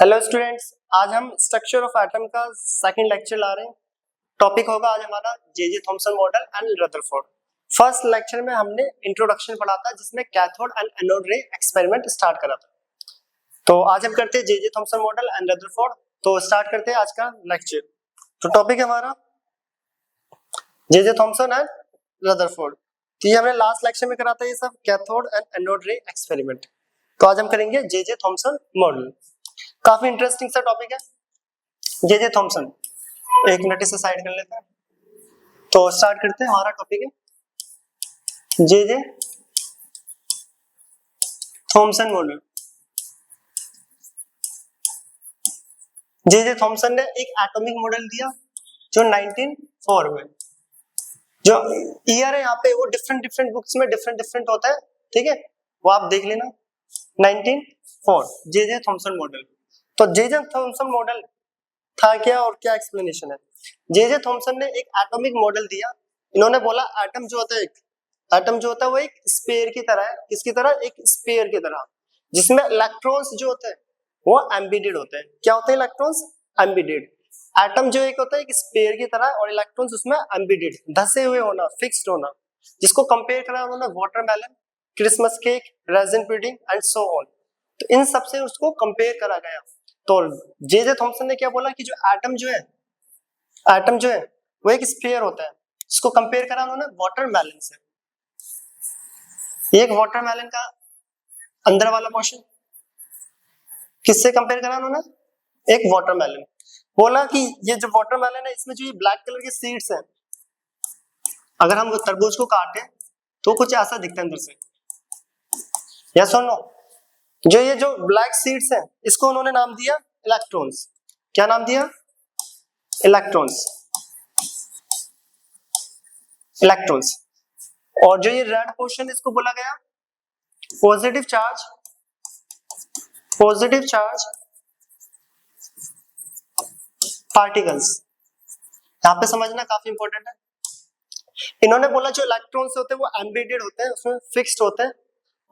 Hello students, आज हम structure of atom का सेकंड लेक्चर ला रहे हैं। टॉपिक होगा आज हमारा J Thomson model and Rutherford. First lecture में हमने इंट्रोडक्शन पढ़ा था जिसमें कैथोड एंड एनोड रे एक्सपेरिमेंट स्टार्ट करा था। तो आज हम करते हैं J Thomson model and Rutherford. तो स्टार्ट करते हैं आज का लेक्चर। तो टॉपिक है हमारा जे थॉमसन एंड रदरफोर्ड। तो ये हमने लास्ट लेक्चर में करा था ये सब कैथोड एंड एनोड रे एक्सपेरिमेंट। तो आज हम करेंगे जे थॉमसन मॉडल। काफी इंटरेस्टिंग सा टॉपिक है जे थॉमसन। एक मिनट इसे साइड कर लेते हैं। तो स्टार्ट करते हैं। हमारा टॉपिक है J Thomson model. J Thomson ने एक एटॉमिक मॉडल दिया जो 1904 में, जो ईयर है यहाँ पे वो डिफरेंट डिफरेंट बुक्स में डिफरेंट डिफरेंट होता है, ठीक है, वो आप देख लेना। 1904 जे थॉमसन मॉडल। तो जे थॉमसन मॉडल था क्या और क्या एक्सप्लेनेशन है। जे थॉमसन ने एक एटॉमिक मॉडल दिया। इन्होंने बोला एटम जो होता है, एटम जो होता है वो एक स्फीयर की तरह है। किसकी तरह? एक स्फीयर की तरह, जिसमें इलेक्ट्रॉन्स जो होते हैं वो एम्बेडेड होते हैं। क्या होते हैं? Electrons embedded. एटम जो एक होता है एक स्फीयर की तरह और इलेक्ट्रॉन्स उसमें एम्बेडेड, धसे हुए होना, फिक्स्ड होना, जिसको कंपेयर करा उन्होंने watermelon, Christmas cake, resin pudding and so on. तो इन सब से उसको कंपेयर करा गया। तो जे थॉमसन ने क्या बोला कि जो एटम जो है वो एक स्फीयर होता है। इसको कंपेयर करा उन्होंने वाटरमेलन से। एक वाटरमेलन का अंदर वाला पोर्शन किससे कंपेयर करा उन्होंने? एक वाटरमेलन। बोला कि ये जो वाटरमेलन है इसमें जो ये ब्लैक कलर के सीड्स हैं, अगर हम तरबूज को काटे तो कुछ ऐसा दिखता है अंदर से। यस और नो? जो ब्लैक सीड्स हैं इसको उन्होंने नाम दिया इलेक्ट्रॉन्स। क्या नाम दिया? इलेक्ट्रॉन्स। इलेक्ट्रॉन्स। और जो ये रेड पोर्शन इसको बोला गया positive charge. Positive charge particles. यहां पे समझना काफी इंपॉर्टेंट है। इन्होंने बोला जो इलेक्ट्रॉन्स होते हैं वो एम्बेडेड होते हैं, उसमें फिक्स्ड होते हैं,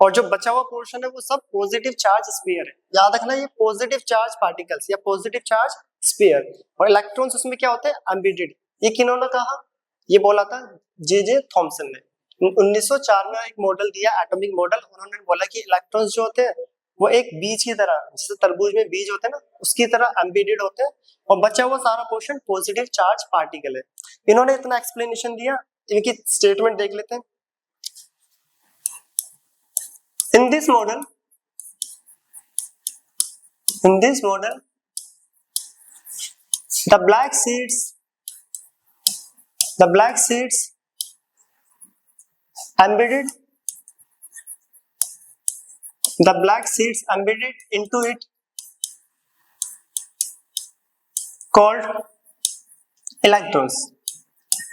और जो बचा हुआ पोर्शन है वो सब पॉजिटिव चार्ज स्फीयर है। याद रखना ये पॉजिटिव चार्ज पार्टिकल्स या पॉजिटिव चार्ज स्फीयर, और इलेक्ट्रॉन्स उसमें क्या होते हैं? एम्बेडेड। ये किन्होंने कहा? ये बोला था जे थॉमसन ने। 1904 में एक मॉडल दिया, एटॉमिक मॉडल। उन्होंने बोला कि इलेक्ट्रॉन्स जो होते हैं वो एक बीज की तरह, जैसे तरबूज में बीज होते हैं ना, उसकी तरह एम्बेडेड होते हैं, और बचा हुआ सारा पोर्शन पॉजिटिव चार्ज पार्टिकल है। इन्होंने इतना एक्सप्लेनेशन दिया। इनकी स्टेटमेंट देख लेते हैं। In this model, the black seeds embedded into it called electrons.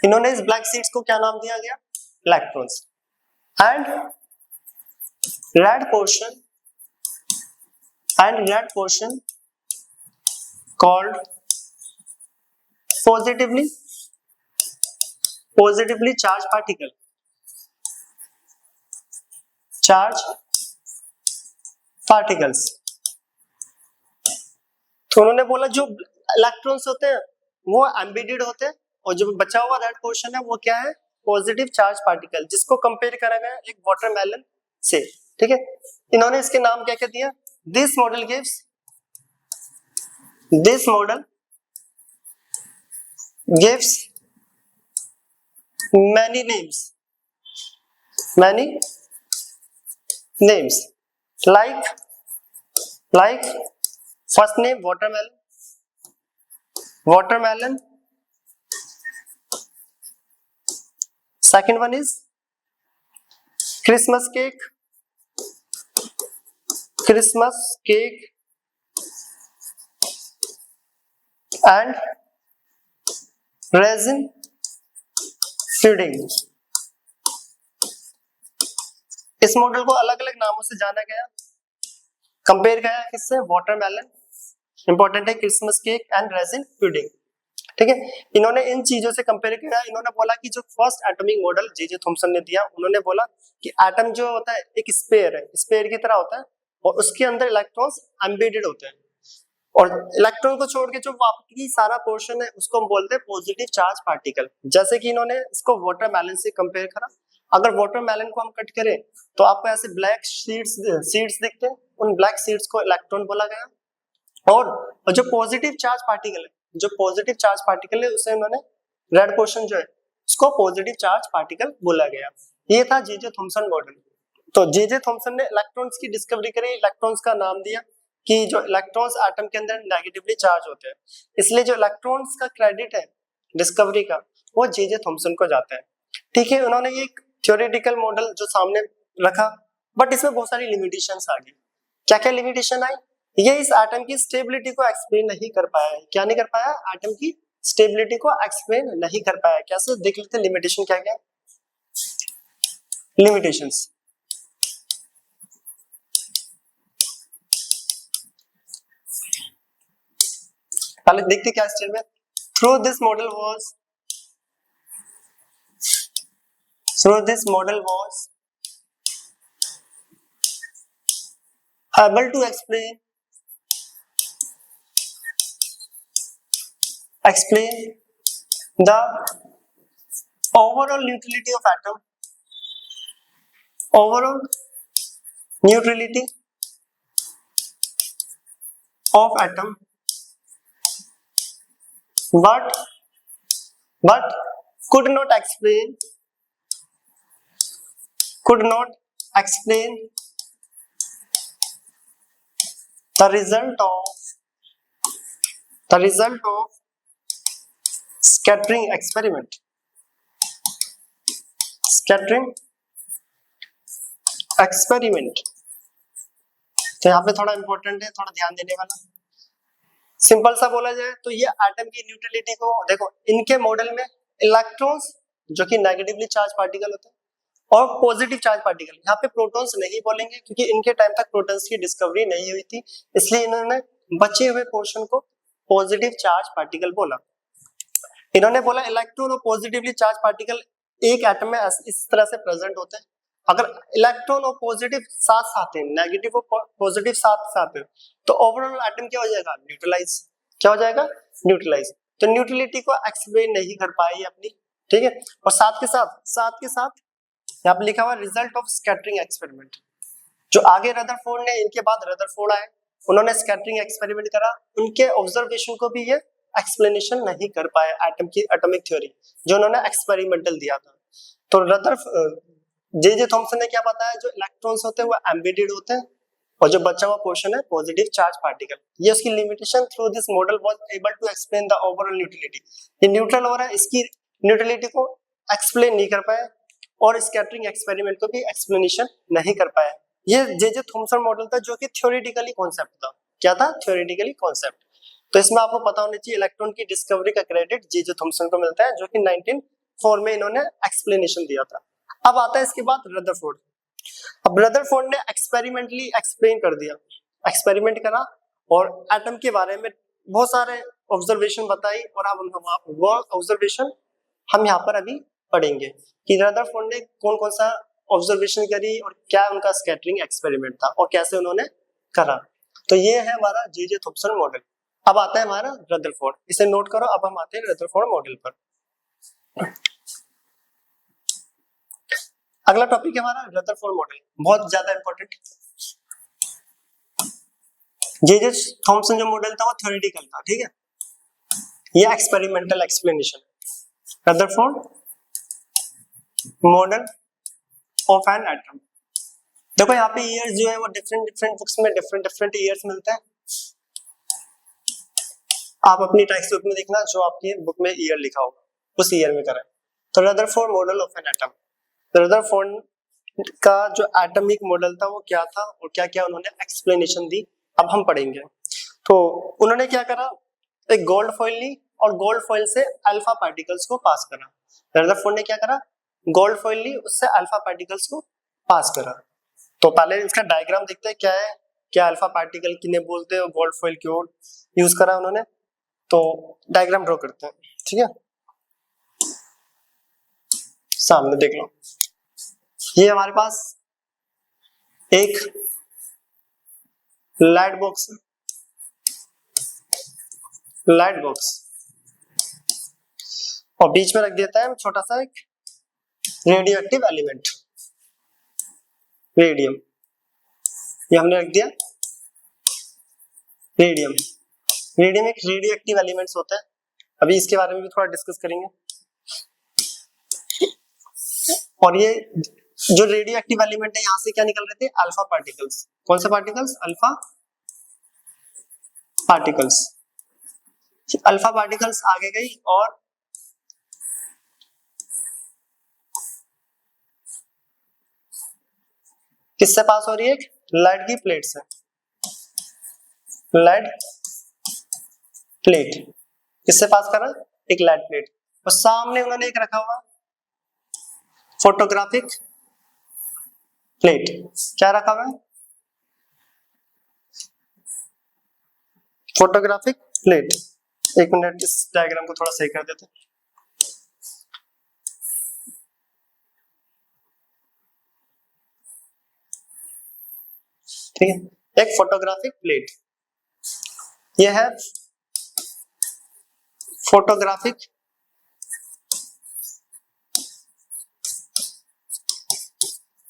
इन्होंने इस ब्लैक सीड्स को क्या नाम दिया गया? Electrons. And red portion called positively charged particle. particles. तो उन्होंने बोला जो इलेक्ट्रॉन्स होते हैं वो एम्बेडेड होते हैं, और जो बचा हुआ रेड पोर्शन है वो क्या है? पॉजिटिव चार्ज पार्टिकल, जिसको कंपेयर करा गया एक वाटरमेलन से। ठीक है, इन्होंने इसके नाम क्या क्या दिया? This model gives many names like first name watermelon, second one is Christmas cake, and resin pudding. इस मॉडल को अलग अलग नामों से जाना गया, कंपेयर किया किससे? वाटरमेलन, इंपॉर्टेंट है, Christmas cake and resin pudding. ठीक है, इन्होंने इन चीजों से कंपेयर किया। इन्होंने बोला कि जो first atomic model J Thomson ने दिया, उन्होंने बोला कि एटम जो होता है एक स्फीयर है, स्फीयर की तरह होता है, और उसके अंदर इलेक्ट्रॉन्स एम्बेडेड होते हैं। और इलेक्ट्रॉन को छोड़ के जो बाकी सारा पोर्शन है उसको हम बोलते हैं पॉजिटिव चार्ज पार्टिकल। जैसे कि इन्होंने इसको वाटरमेलन से कंपेयर करा, अगर वाटरमेलन को हम कट करें तो आपको ऐसे ब्लैक सीड्स दिखते हैं, उन ब्लैक सीड्स को इलेक्ट्रॉन बोला गया। और जो पॉजिटिव चार्ज पार्टिकल है, जो पॉजिटिव चार्ज पार्टिकल है उसे उन्होंने रेड पोर्शन जो है उसको पॉजिटिव चार्ज पार्टिकल बोला गया। ये था जे जे थॉमसन मॉडल। तो जे जे थॉमसन ने इलेक्ट्रॉन्स की डिस्कवरी करी, इलेक्ट्रॉन्स का नाम दिया कि जो इलेक्ट्रॉन्स एटम के अंदर नेगेटिवली चार्ज होते हैं, इसलिए जो इलेक्ट्रॉन्स का क्रेडिट है डिस्कवरी का वो जे जे थॉमसन को जाता है। ठीक है, उन्होंने ये एक थ्योरेटिकल मॉडल जो सामने रखा, बट इसमें बहुत सारी लिमिटेशंस आ गई। क्या क्या लिमिटेशन आई? ये इस एटम की स्टेबिलिटी को एक्सप्लेन नहीं कर पाया। क्या नहीं कर पाया? एटम की स्टेबिलिटी को एक्सप्लेन नहीं कर पाया। कैसे? देख लेते हैं लिमिटेशन क्या क्या। लिमिटेशंस, पहले देखते क्या statement. Through this model was able to explain the overall neutrality of atom, overall neutrality of atom, but could not explain the result of scattering experiment. तो यहाँ पे थोड़ा इंपॉर्टेंट है, थोड़ा ध्यान देने वाला। सिंपल सा बोला जाए तो ये एटम की न्यूट्रलिटी को देखो, इनके मॉडल में इलेक्ट्रॉन्स जो कि नेगेटिवली चार्ज पार्टिकल होते हैं और पॉजिटिव चार्ज पार्टिकल, यहाँ पे प्रोटॉन्स नहीं बोलेंगे क्योंकि इनके टाइम तक प्रोटॉन्स की डिस्कवरी नहीं हुई थी, इसलिए इन्होंने बचे हुए पोर्शन को पॉजिटिव चार्ज पार्टिकल बोला। इन्होंने बोला इलेक्ट्रॉन और पॉजिटिवली चार्ज पार्टिकल एक एटम में इस तरह से प्रेजेंट होते हैं। अगर इलेक्ट्रॉन और पॉजिटिव साथ साथ है, नेगेटिव और पॉजिटिव साथ साथ है, तो ओवरऑल एटम क्या हो जाएगा? न्यूट्रलाइज। क्या हो जाएगा? न्यूट्रलाइज। तो न्यूट्रलिटी को एक्सप्लेन नहीं कर पाई अपनी, ठीक है। और साथ के साथ यहाँ पे लिखा हुआ रिजल्ट ऑफ स्कैटरिंग एक्सपेरिमेंट। जो आगे रदरफोर्ड ने, इनके बाद रदरफोर्ड आए, उन्होंने स्कैटरिंग एक्सपेरिमेंट करा, उनके ऑब्जर्वेशन को भी ये एक्सप्लेनेशन नहीं कर पाए एटम की एटॉमिक थ्योरी जो उन्होंने एक्सपेरिमेंटल दिया था। तो जे जे थॉमसन ने क्या बताया? जो इलेक्ट्रॉन्स होते हैं वो एम्बेडेड होते हैं और जो बचा हुआ पोर्शन है पॉजिटिव चार्ज पार्टिकल। ये उसकी limitation. Through this model was able to explain the overall neutrality. ये न्यूट्रल हो रहा है, इसकी न्यूट्रलिटी को एक्सप्लेन नहीं कर पाए और स्कैटरिंग एक्सपेरिमेंट को भी एक्सप्लेनेशन नहीं कर पाया। ये जे जे थॉमसन मॉडल था जो कि थ्योरेटिकली कॉन्सेप्ट था। क्या था? Theoretically concept. तो इसमें आपको पता होना चाहिए इलेक्ट्रॉन की डिस्कवरी का क्रेडिट जे जे थॉमसन को मिलता है, जो कि 1904 में इन्होंने एक्सप्लेनेशन दिया था। अब आता है इसके बाद रदरफोर्ड। अब रदरफोर्ड ने एक्सपेरिमेंटली एक्सप्लेन कर दिया, एक्सपेरिमेंट करा और एटम के बारे में बहुत सारे ऑब्जर्वेशन बताई, और अब वो ऑब्जर्वेशन हम यहाँ पर अभी पढ़ेंगे कि रदरफोर्ड ने कौन कौन सा ऑब्जर्वेशन करी और क्या उनका स्कैटरिंग एक्सपेरिमेंट था और कैसे उन्होंने करा। तो ये है हमारा जे जे थॉमसन मॉडल। अब आता है हमारा रदरफोर्ड, इसे नोट करो। अब हम आते हैं रदरफोर्ड मॉडल पर। अगला टॉपिक है हमारा रदरफोर्ड मॉडल, बहुत ज्यादा इंपॉर्टेंट। जे जे थॉमसन जो मॉडल था वो थ्योरेटिकल था, ठीक है। ये experimental explanation. Rutherford model of an atom. देखो यहाँ पे ईयर्स जो है वो डिफरेंट बुक्स में डिफरेंट ईयर्स मिलते हैं। आप अपनी टेक्स्ट बुक में देखना, जो आपकी बुक में ईयर लिखा होगा उस ईयर में करें। तो Rutherford model of an atom, Rutherford का जो एटॉमिक मॉडल था वो क्या था और क्या क्या उन्होंने एक्सप्लेनेशन दी, अब हम पढ़ेंगे। तो उन्होंने क्या करा, एक गोल्ड फॉइल ली और गोल्ड फॉइल से अल्फा पार्टिकल्स को पास करा। रदरफोर्ड ने क्या करा, गोल्ड फॉइल ली, उससे अल्फा पार्टिकल्स को पास करा। तो पहले इसका डायग्राम देखते हैं क्या है, क्या अल्फा पार्टिकल किन्हें बोलते हैं और गोल्ड फॉइल क्यों यूज करा उन्होंने। तो डायग्राम ड्रॉ करते हैं, ठीक है। सामने देख लो, ये हमारे पास एक लाइट बॉक्स है, लाइट बॉक्स, और बीच में रख देता है छोटा सा एक रेडियो एक्टिव एलिमेंट, रेडियम, ये हमने रख दिया रेडियम। रेडियम एक रेडियो एक्टिव एलिमेंट्स होता है, अभी इसके बारे में भी थोड़ा डिस्कस करेंगे। और ये जो रेडियो एक्टिव एलिमेंट है यहां से क्या निकल रहे थे, अल्फा पार्टिकल्स। कौन से particles, alpha particles. Alpha particles आगे गई और किससे पास हो रही है, लेड की प्लेट से, लेड प्लेट किससे पास कर रहा है, एक लेड प्लेट, और सामने उन्होंने एक रखा हुआ फोटोग्राफिक प्लेट। क्या रखा हुआ है, फोटोग्राफिक प्लेट। एक मिनट इस डायग्राम को थोड़ा सही कर देते हैं। ठीक है, एक फोटोग्राफिक प्लेट, यह है फोटोग्राफिक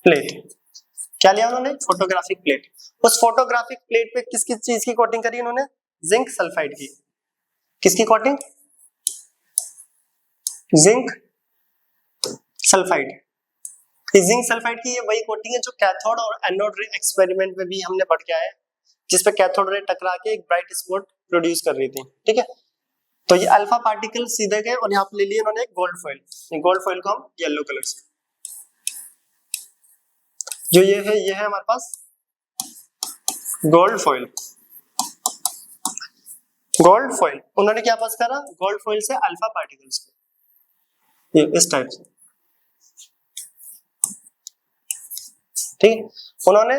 प्लेट। क्या लिया उन्होंने, फोटोग्राफिक प्लेट। उस फोटोग्राफिक प्लेट पे किस किस चीज की कोटिंग करी उन्होंने, जिंक सल्फाइड की। किसकी coating, zinc sulphide. Zinc sulphide की ये वही कोटिंग है जो कैथोड और एनोड रे एक्सपेरिमेंट में भी हमने पढ़ के आए, जिसपे कैथोड रे टकरा के एक ब्राइट स्पॉट प्रोड्यूस कर रही थी। ठीक है, तो ये अल्फा पार्टिकल सीधे गए और यहाँ पे ले लिए उन्होंने एक गोल्ड फॉइल। गोल्ड फॉइल को हम येलो कलर से, जो ये है हमारे पास गोल्ड फॉइल। गोल्ड फॉइल उन्होंने क्या पास करा, गोल्ड फॉइल से अल्फा पार्टिकल्स को, ये इस टाइप से। ठीक, उन्होंने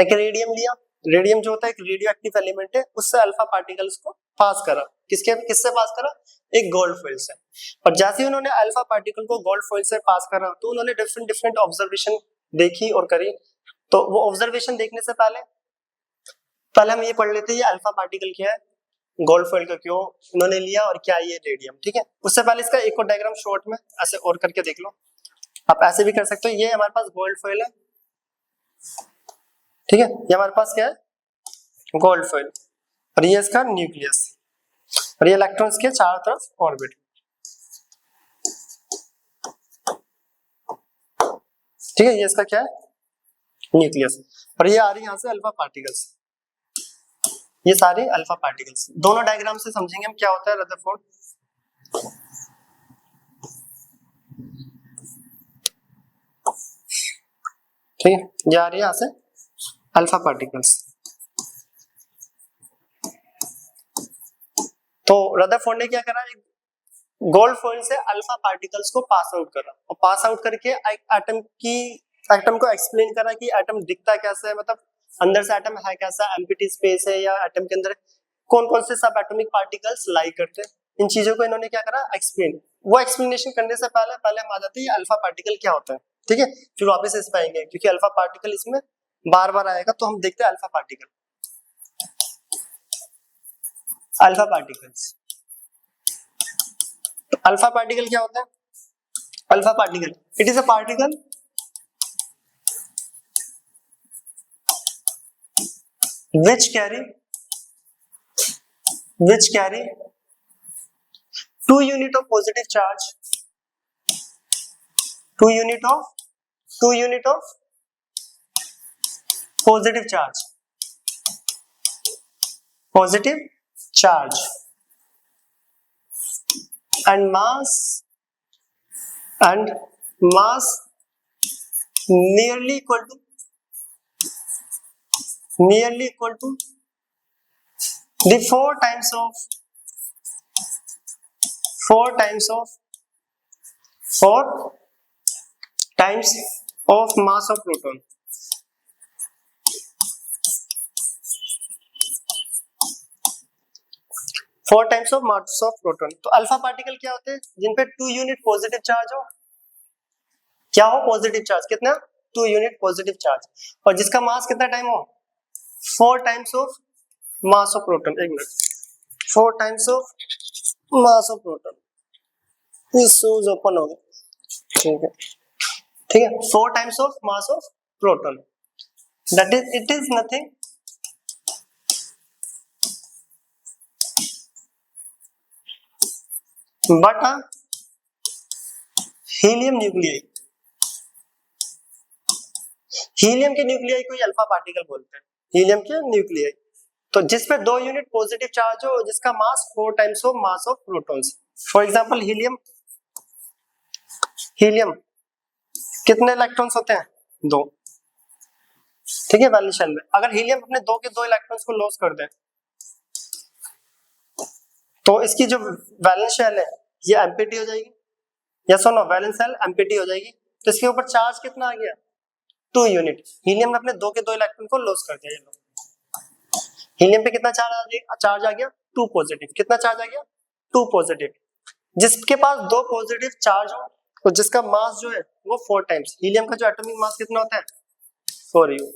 एक रेडियम लिया, रेडियम जो होता है एक रेडियो एक्टिव एलिमेंट है, उससे अल्फा पार्टिकल्स को पास करा। किससे पास करा, एक गोल्ड फॉइल से। और जैसे ही उन्होंने अल्फा पार्टिकल को गोल्ड फॉइल से पास करा तो उन्होंने डिफरेंट डिफरेंट ऑब्जर्वेशन देखी और करी। तो वो ऑब्जर्वेशन देखने से पहले हम ये पढ़ लेते हैं ये अल्फा पार्टिकल क्या है, गोल्ड फॉइल का क्यों उन्होंने लिया और क्या ये रेडियम। ठीक है, उससे पहले इसका एक और डायग्राम शॉर्ट में ऐसे और करके देख लो, आप ऐसे भी कर सकते हो। ये हमारे पास गोल्ड फॉइल है, ठीक है, ये हमारे पास क्या है, गोल्ड फॉइल, और ये इसका न्यूक्लियस, और ये इलेक्ट्रॉन्स के चारों तरफ ऑर्बिट। ठीक है, ये इसका क्या है, न्यूक्लियस, और ये आ रही है यहां से अल्फा पार्टिकल्स, ये सारे अल्फा पार्टिकल्स। दोनों डायग्राम से समझेंगे हम क्या होता है रदरफोर्ड। ठीक है, ये आ रही है यहां से अल्फा पार्टिकल्स। तो रदरफोर्ड ने क्या करा, गोल्ड फॉइल से अल्फा पार्टिकल्स को पास आउट करा, और पास आउट करके एटम को एक्सप्लेन करा कि एटम दिखता कैसा है, मतलब अंदर से एटम है कैसा, एम्प्टी स्पेस है या एटम के अंदर कौन कौन से सब एटॉमिक पार्टिकल्स लाई करते हैं। इन चीजों को इन्होंने क्या करा, एक्सप्लेन। वो एक्सप्लेनेशन करने से पहले हम आ जाते हैं अल्फा पार्टिकल क्या होता है। ठीक है, फिर वापस इस पे आएंगे क्योंकि अल्फा पार्टिकल इसमें बार बार आएगा, तो हम देखते हैं अल्फा पार्टिकल। अल्फा पार्टिकल्स, तो अल्फा पार्टिकल क्या होता है, alpha particle it is a particle which carry 2 unit of positive charge, 2 unit of positive charge and mass nearly equal to the 4 times of mass of proton। Four times of mass of proton. तो alpha particle क्या होते हैं, जिन पे 2 unit positive charge हो, क्या हो, positive charge, कितना, 2 unit positive charge, और जिसका मास कितना टाइम हो, 4 times of mass of proton. एक minute, 4 times of mass of proton. इस शूज ओपन हो गया, ठीक है, ठीक है, 4 times of mass of proton, that is it is nothing but a helium nuclei. Helium के न्यूक्लियाई को अल्फा पार्टिकल बोलते हैं, हीलियम के न्यूक्लियाई। तो जिस पे 2 यूनिट पॉजिटिव चार्ज हो, जिसका मास 4 times of mass of protons. For example helium, helium कितने इलेक्ट्रॉन्स होते हैं? 2, ठीक है, वैलेंस शेल में। अगर हीलियम अपने 2 के 2 इलेक्ट्रॉन्स को लॉस कर दे तो इसकी जो वैलेंस शेल है ये एम्प्टी हो जाएगी, यस और नो, वैलेंस शेल एम्प्टी हो जाएगी। तो इसके ऊपर चार्ज कितना आ गया? 2 यूनिट। हीलियम ने अपने 2 के 2 इलेक्ट्रॉन को लॉस कर दिया। ये लो, हीलियम पे कितना चार्ज आ गया? 2 पॉजिटिव। कितना चार्ज आ गया? 2 पॉजिटिव। जिसके पास 2 पॉजिटिव चार्ज हो तो जिसका मास जो है वो 4 टाइम्स, हीलियम का जो एटॉमिक मास कितना होता है? 4u।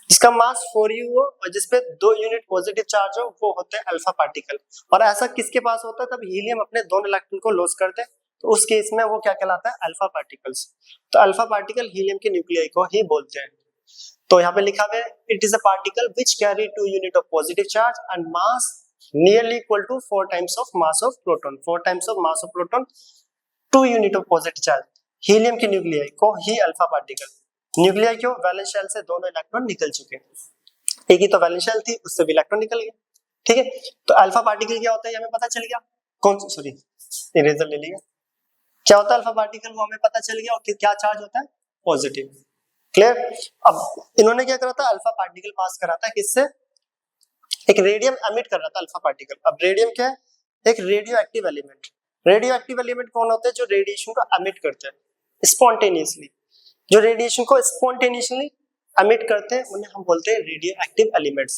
जिसका मास 4u हो और जिसपे 2 यूनिट पॉजिटिव चार्ज हो वो होते हैं अल्फा पार्टिकल। और ऐसा किसके पास होता है? तब हीलियम अपने 2 इलेक्ट्रॉन को लॉस करते हैं, तो उस केस में वो क्या कहलाता है? Alpha particles. तो अल्फा पार्टिकल हीलियम के न्यूक्लियाई को ही बोलते हैं। तो यहाँ पे लिखा हुआ है it is a particle which carry 2 unit of positive charge and mass nearly equal to 4 times of mass of proton. 4 times of mass of proton, 2 unit of positive charge. Helium के न्यूक्लियाई को ही alpha particle. Nuclei क्यों? Valence shell से दोनों electron निकल चुके हैं, एक ही तो वैलेंस शेल थी, उससे भी इलेक्ट्रॉन निकल गए, ठीक है। तो अल्फा पार्टिकल क्या होता है हमें पता चल गया। कौन सॉरी इरेजर ले लिया। क्या होता है अल्फा पार्टिकल वो हमें पता चल गया, और क्या चार्ज होता है? पॉजिटिव। क्लियर। अब इन्होंने क्या करा था? अल्फा पार्टिकल पास करा था किससे? एक रेडियम एमिट कर रहा था अल्फा पार्टिकल। अब रेडियम क्या है? एक radio active element. Radio active element कौन होते हैं? जो रेडिएशन को एमिट करते हैं स्पॉन्टेनियसली। जो रेडिएशन को स्पॉन्टेनियसली एमिट करते हैं उन्हें हम बोलते हैं radio active elements.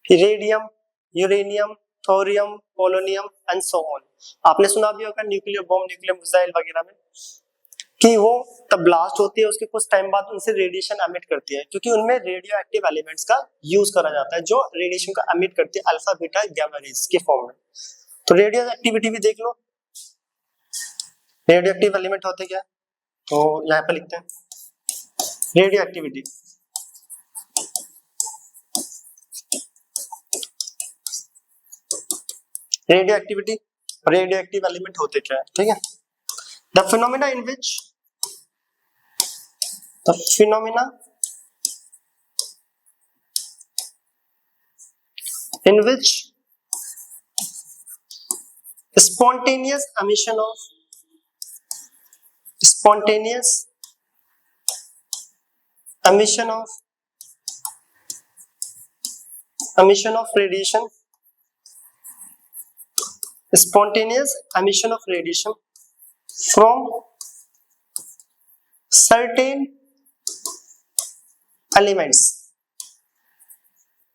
Radium, uranium, thorium, polonium and so on. आपने सुना भी होगा न्यूक्लियर बॉम्ब, न्यूक्लियर मिसाइल वगैरह में कि वो तब ब्लास्ट होती है, उसके कुछ टाइम बाद उनसे रेडिएशन एमिट करती है, क्योंकि उनमें रेडियो एक्टिव एलिमेंट्स का यूज करा जाता है जो रेडिएशन को एमिट करती है अल्फा बीटा गामा रेज के फॉर्म में। तो रेडियो एक्टिविटी भी देख लो, रेडियो एक्टिव एलिमेंट होते क्या? तो यहाँ पे लिखते हैं radio activity. Radio activity, radio active element होते क्या है, ठीक है। The phenomena in which the phenomena in which spontaneous emission of radiation, spontaneous emission of radiation from certain elements,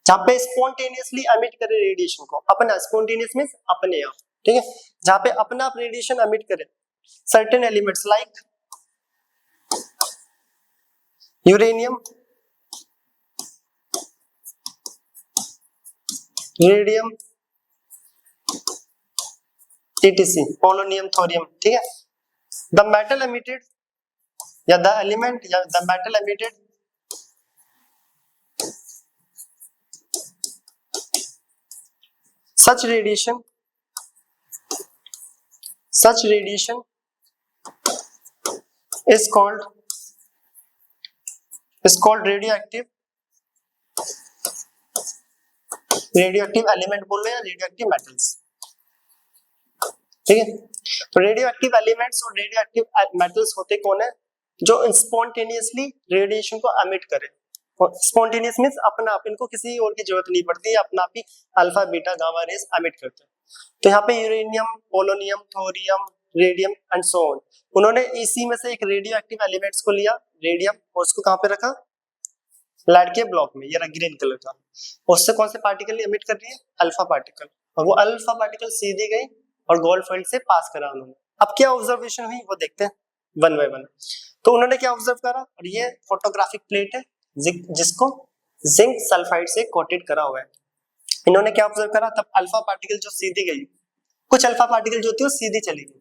जहां पे स्पॉन्टेनियसली एमिट करे रेडिएशन को, अपना स्पॉन्टेनियस मींस अपने आप, ठीक है, जहां पे अपना आप रेडिएशन एमिट करे certain elements like uranium, radium, etc, polonium, thorium, ठीक है। द मेटल एमिटेड या द एलिमेंट या the metal emitted such radiation is called radioactive element बोल रहे हैं, radioactive metals, ठीक है। तो रेडियोएक्टिव एलिमेंट्स और रेडियोएक्टिव मेटल्स होते कौन है? जो स्पॉन्टेनियसली रेडिएशन को एमिट करे। स्पॉन्टेनियस मींस अपना आप, इनको किसी और की जरूरत नहीं पड़ती है, अपना आप ही alpha beta gamma rays emit करते हैं। तो यहाँ पे uranium, polonium, thorium, radium and so on, उन्होंने इसी में से एक रेडियो एक्टिव एलिमेंट्स को लिया, रेडियम, और उसको कहाँ पे रखा? लेड के ब्लॉक में, ये ग्रीन कलर का। उससे कौन से पार्टिकल एमिट कर रही है? Alpha particle. और वो अल्फा पार्टिकल सीधी गई और गोल्ड फील्ड से पास करा उन्होंने। अब क्या ऑब्जर्वेशन हुई वो देखते हैं वन बाय वन। तो उन्होंने क्या ऑब्जर्व करा? और ये फोटोग्राफिक प्लेट है जिसको जिंक सल्फाइड से कोटेड करा हुआ है। इन्होंने क्या ऑब्जर्व करा, तब अल्फा पार्टिकल जो सीधी गई, कुछ अल्फा पार्टिकल जो होती है वो सीधी चली गई,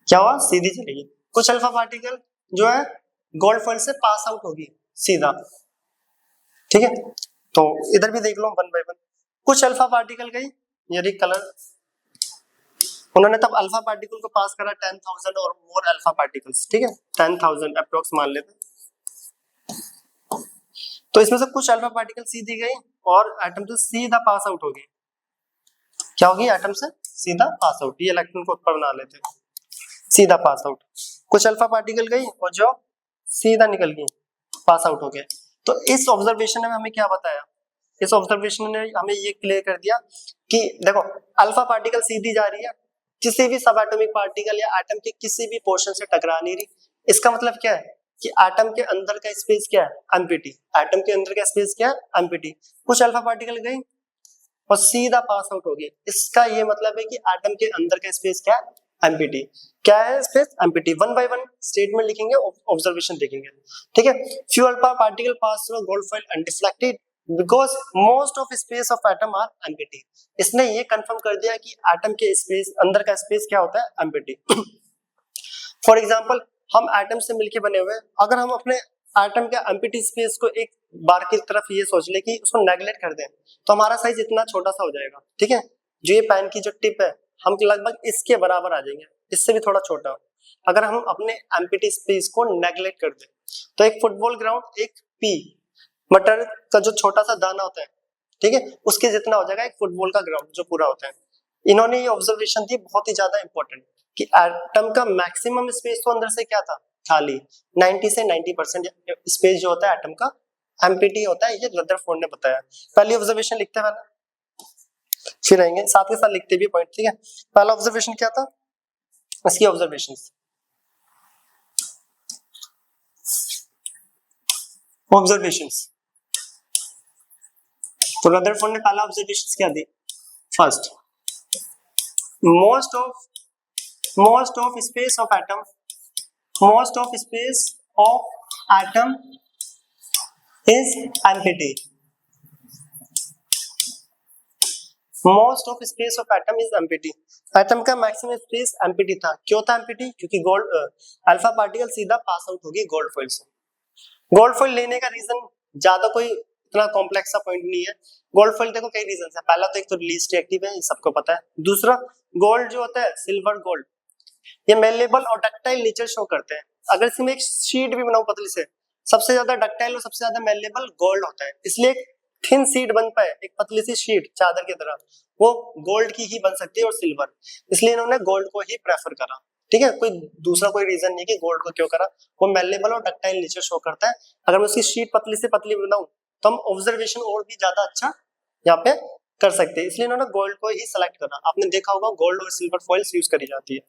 क्या हुआ, सीधी चली गई। कुछ अल्फा पार्टिकल जो है गोल्ड फॉइल से पास आउट होगी सीधा, ठीक है। तो इधर भी देख लो वन बाय वन। कुछ अल्फा पार्टिकल गई, ये रही कलर, उन्होंने तब अल्फा पार्टिकल को पास करा 10,000 और मोर अल्फा पार्टिकल्स, ठीक है, 10,000 अप्रोक्स मान लेते हैं। तो इसमें से कुछ अल्फा पार्टिकल सीधी गई और एटम से सीधा पास आउट हो गई, क्या होगी, एटम से सीधा पास आउट, ये इलेक्ट्रॉन को ऊपर बना लेते हैं, सीधा पास आउट। कुछ अल्फा पार्टिकल गई और जो सीधा निकल गई, पास आउट हो गए। तो इस ऑब्जर्वेशन ने हमें क्या बताया, इस ऑब्जर्वेशन ने हमें ये क्लियर कर दिया कि देखो अल्फा पार्टिकल सीधी जा रही है, किसी भी सब एटॉमिक पार्टिकल या एटम के किसी भी पोर्शन से टकरा नहीं रही। इसका मतलब क्या है कि एटम के अंदर का स्पेस क्या है, एम्प्टी, एटम के अंदर का स्पेस क्या है, एम्प्टी। कुछ अल्फा पार्टिकल गई और सीधा पास आउट हो गई, इसका ये मतलब है कि एटम के अंदर का स्पेस क्या है, एम्प्टी। क्या है space, empty. One by one statement लिखेंगे, ऑब्जर्वेशन देखेंगे, ठीक है। Few alpha particle pass through gold foil undeflected because most of space of atom are empty. इसने ये कंफर्म कर दिया कि एटम के स्पेस, अंदर का स्पेस क्या होता है, एम्प्टी। फॉर एग्जांपल हम एटम से मिलके बने हुए, अगर हम अपने एटम के एम्प्टी स्पेस को एक बार की तरफ ये सोच ले कि उसको नेगलेक्ट कर दें, तो हमारा साइज इतना छोटा सा हो जाएगा, ठीक है। जो ये पेन की जो टिप है, हम लगभग इसके बराबर आ जाएंगे, इससे भी थोड़ा छोटा। अगर हम अपने एम्प्टी स्पेस को नेगलेक्ट कर दें, तो एक फुटबॉल ग्राउंड एक पी मटर का जो छोटा सा दाना होता है, ठीक है, उसके जितना हो जाएगा एक फुटबॉल का ग्राउंड जो पूरा होता है। इन्होंने ये ऑब्जर्वेशन दी बहुत ही ज्यादा इंपॉर्टेंट कि एटम का मैक्सिमम स्पेस तो अंदर से क्या था, खाली। 90 से 90% स्पेस जो होता है एटम का एम्प्टी होता है, ये रदरफोर्ड ने बताया। पहली ऑब्जर्वेशन लिखते हैं पहले, फिर आएंगे साथ के साथ लिखते भी पॉइंट, ठीक है। पहला ऑब्जर्वेशन क्या था, इसकी ऑब्जर्वेशंस, तो रदरफोर्ड ने पहला ऑब्जर्वेशन क्या दी, first most of space of atom is empty. Most of space of atom is empty. Atom का मैक्सिमम स्पेस एम्प्टी था, क्यों था एम्प्टी, क्योंकि गोल्ड अल्फा पार्टिकल सीधा पास आउट होगी गोल्ड फॉइल से। गोल्ड फॉइल लेने का रीजन ज्यादा कोई इतना कॉम्प्लेक्स सा पॉइंट नहीं है। गोल्ड फॉइल देखो कई रीजन है, पहला तो एक तो लीस्ट रिएक्टिव है, ये सबको पता है। दूसरा गोल्ड जो होता है, सिल्वर गोल्ड, ये मेलेबल और डक्टाइल नेचर शो करते हैं। अगर इसमें एक शीट भी बनाओ पतली से, सबसे ज्यादा डक्टाइल और सबसे ज्यादा मेलेबल गोल्ड होता है, इसलिए एक थिन शीट बन पाए, एक पतली सी शीट चादर की तरह, वो गोल्ड की ही बन सकती है और सिल्वर, इसलिए इन्होंने गोल्ड को ही प्रेफर करा, ठीक है। कोई दूसरा कोई रीजन नहीं कि गोल्ड को क्यों करा, वो मेलेबल और डक्टाइल नेचर शो करता है। अगर मैं उसकी शीट पतली से पतली बनाऊं तो हम ऑब्जर्वेशन और भी ज्यादा अच्छा यहाँ पे कर सकते हैं, इसलिए इन्होंने गोल्ड को ही सेलेक्ट करा। आपने देखा होगा गोल्ड और सिल्वर फॉइल्स यूज करी जाती है,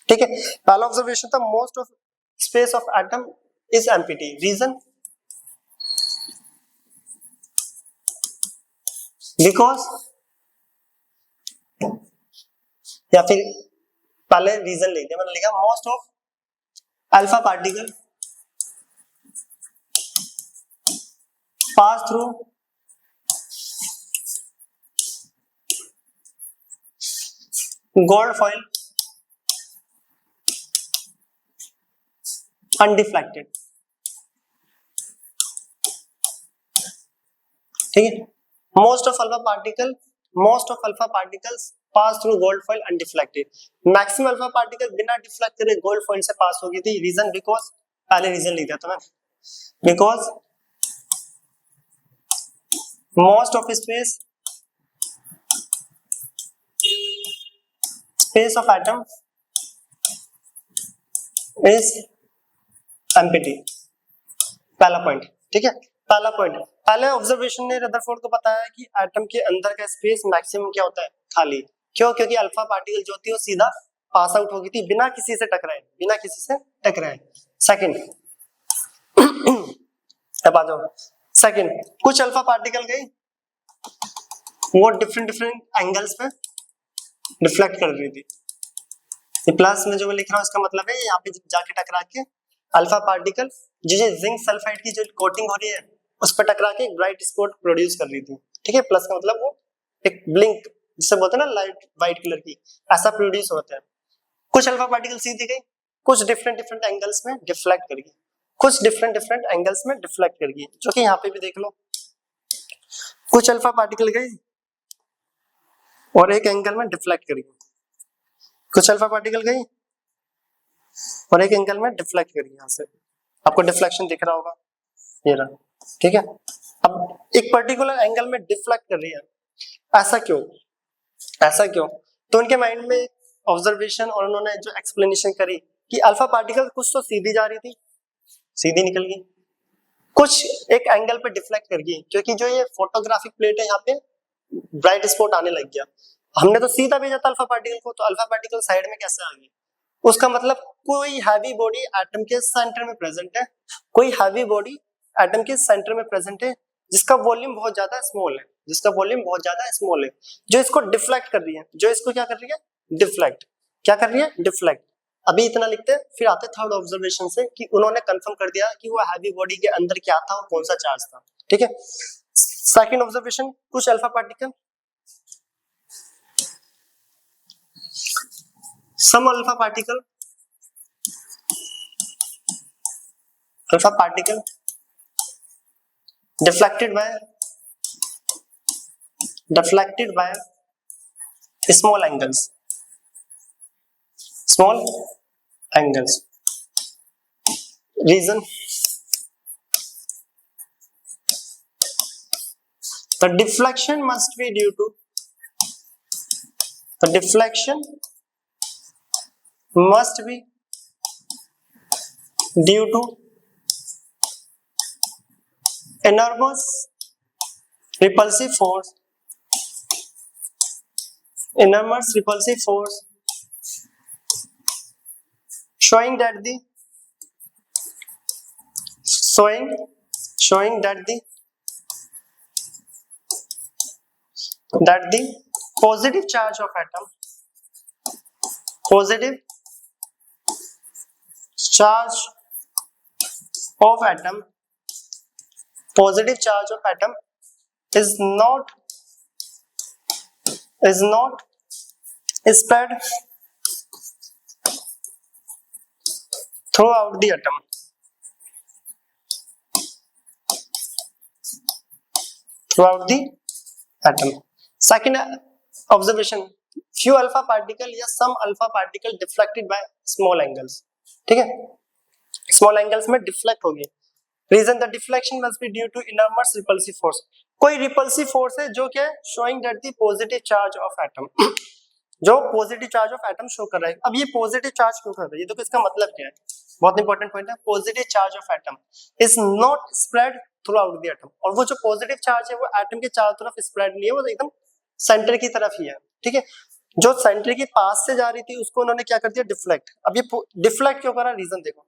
ठीक है। पहला ऑब्जर्वेशन था most of space of atom is empty. Reason because, या फिर पहले रीजन लिख दिया, मैंने लिखा most of alpha particle pass through gold foil undeflected, ठीक है। Most of alpha particles pass through gold foil undeflected. Maximum alpha particle बिना डिफ्लेक्ट करे गोल्ड फॉइल से पास हो गई थी। रीजन बिकॉज, पहले रीजन लिख दिया था मैं, because most of space of atom is empty. पहला पॉइंट, ठीक है। पहला पॉइंट, पहले ऑब्जर्वेशन ने रदरफोर्ड को बताया कि एटम के अंदर का स्पेस मैक्सिमम क्या होता है, खाली। क्यों, क्योंकि अल्फा पार्टिकल जो होती है वो सीधा पास आउट हो गई थी बिना किसी से टकराए, सेकंड अब आ जाओ सेकंड, कुछ अल्फा पार्टिकल गई, वो डिफरेंट एंगल्स पे डिफ्लेक्ट कर रही थी। ये प्लस में जो मैं लिख रहा हूँ इसका मतलब है यहाँ पे जाके टकरा के अल्फा पार्टिकल, जो जिंक सल्फाइड की जो कोटिंग हो रही है उस पर टकरा के एक ब्राइट स्पॉट प्रोड्यूस कर रही थी, ठीक है। प्लस का मतलब वो एक ब्लिंक जिसे बोलते हैं ना लाइट व्हाइट कलर की, ऐसा प्रोड्यूस होता है। कुछ अल्फा पार्टिकल सीधी गई, कुछ डिफरेंट डिफरेंट एंगल्स में डिफ्लेक्ट कर गई, कुछ डिफरेंट डिफरेंट एंगल्स में डिफ्लेक्ट कर गई, जो कि यहाँ पे भी देख लो। कुछ अल्फा पार्टिकल गई और एक एंगल में डिफ्लेक्ट कर गई, कुछ अल्फा पार्टिकल गई और एक एंगल में डिफ्लेक्ट कर गई। यहाँ से आपको डिफ्लेक्शन दिख रहा होगा, ये रहा, ठीक है। अब एक पर्टिकुलर एंगल में डिफ्लेक्ट कर रही है, ऐसा क्यों, ऐसा क्यों? तो उनके माइंड में ऑब्जर्वेशन और उन्होंने जो एक्सप्लेनेशन करी कि अल्फा पार्टिकल कुछ तो सीधी जा रही थी, सीधी निकल गई, कुछ एक एंगल पे डिफ्लेक्ट कर गई, क्योंकि जो ये फोटोग्राफिक प्लेट है यहाँ पे ब्राइट स्पॉट आने लग गया। हमने तो सीधा भेजा था अल्फा पार्टिकल को, तो अल्फा पार्टिकल साइड में कैसे आ गई? उसका मतलब कोई हैवी बॉडी एटम के सेंटर में प्रेजेंट है, कोई हैवी बॉडी एटम के सेंटर में प्रेजेंट है जिसका वॉल्यूम बहुत ज्यादा स्मॉल है, जिसका वॉल्यूम बहुत ज्यादा स्मॉल है, जो इसको डिफ्लेक्ट कर रही है, जो इसको क्या कर रही है? डिफ्लेक्ट। क्या कर रही है? डिफ्लेक्ट। अभी इतना लिखते हैं, फिर आते थर्ड ऑब्जर्वेशन से कि उन्होंने कंफर्म कर दिया कि वो हैवी बॉडी के अंदर क्या था और कौन सा चार्ज था, ठीक है। सेकंड ऑब्जर्वेशन, कुछ alpha particle, some alpha particle deflected by small angles, reason the deflection must be due to enormous repulsive force showing that the positive charge of atom is not spread throughout the atom. Second observation, few alpha particle या some alpha particle deflected by small angles, ठीक है, small angles में deflect हो गई। Reason the deflection must be due to enormous repulsive force, कोई repulsive force है जो क्या showing that the positive charge of atom जो positive charge of atom show कर रहा है। अब ये पॉजिटिव चार्ज क्यों कर रहा है? ये तो इसका मतलब क्या है? बहुत इंपॉर्टेंट पॉइंट है। Positive charge of atom is not spread through out the atom, और वो जो पॉजिटिव चार्ज है वो एटम के चारों तरफ स्प्रेड नहीं है, वो एकदम सेंटर की तरफ ही है, ठीक है। जो सेंटर के पास से जा रही थी उसको उन्होंने क्या कर दिया? डिफ्लेक्ट। अब ये डिफ्लेक्ट क्यों करा? रीजन देखो,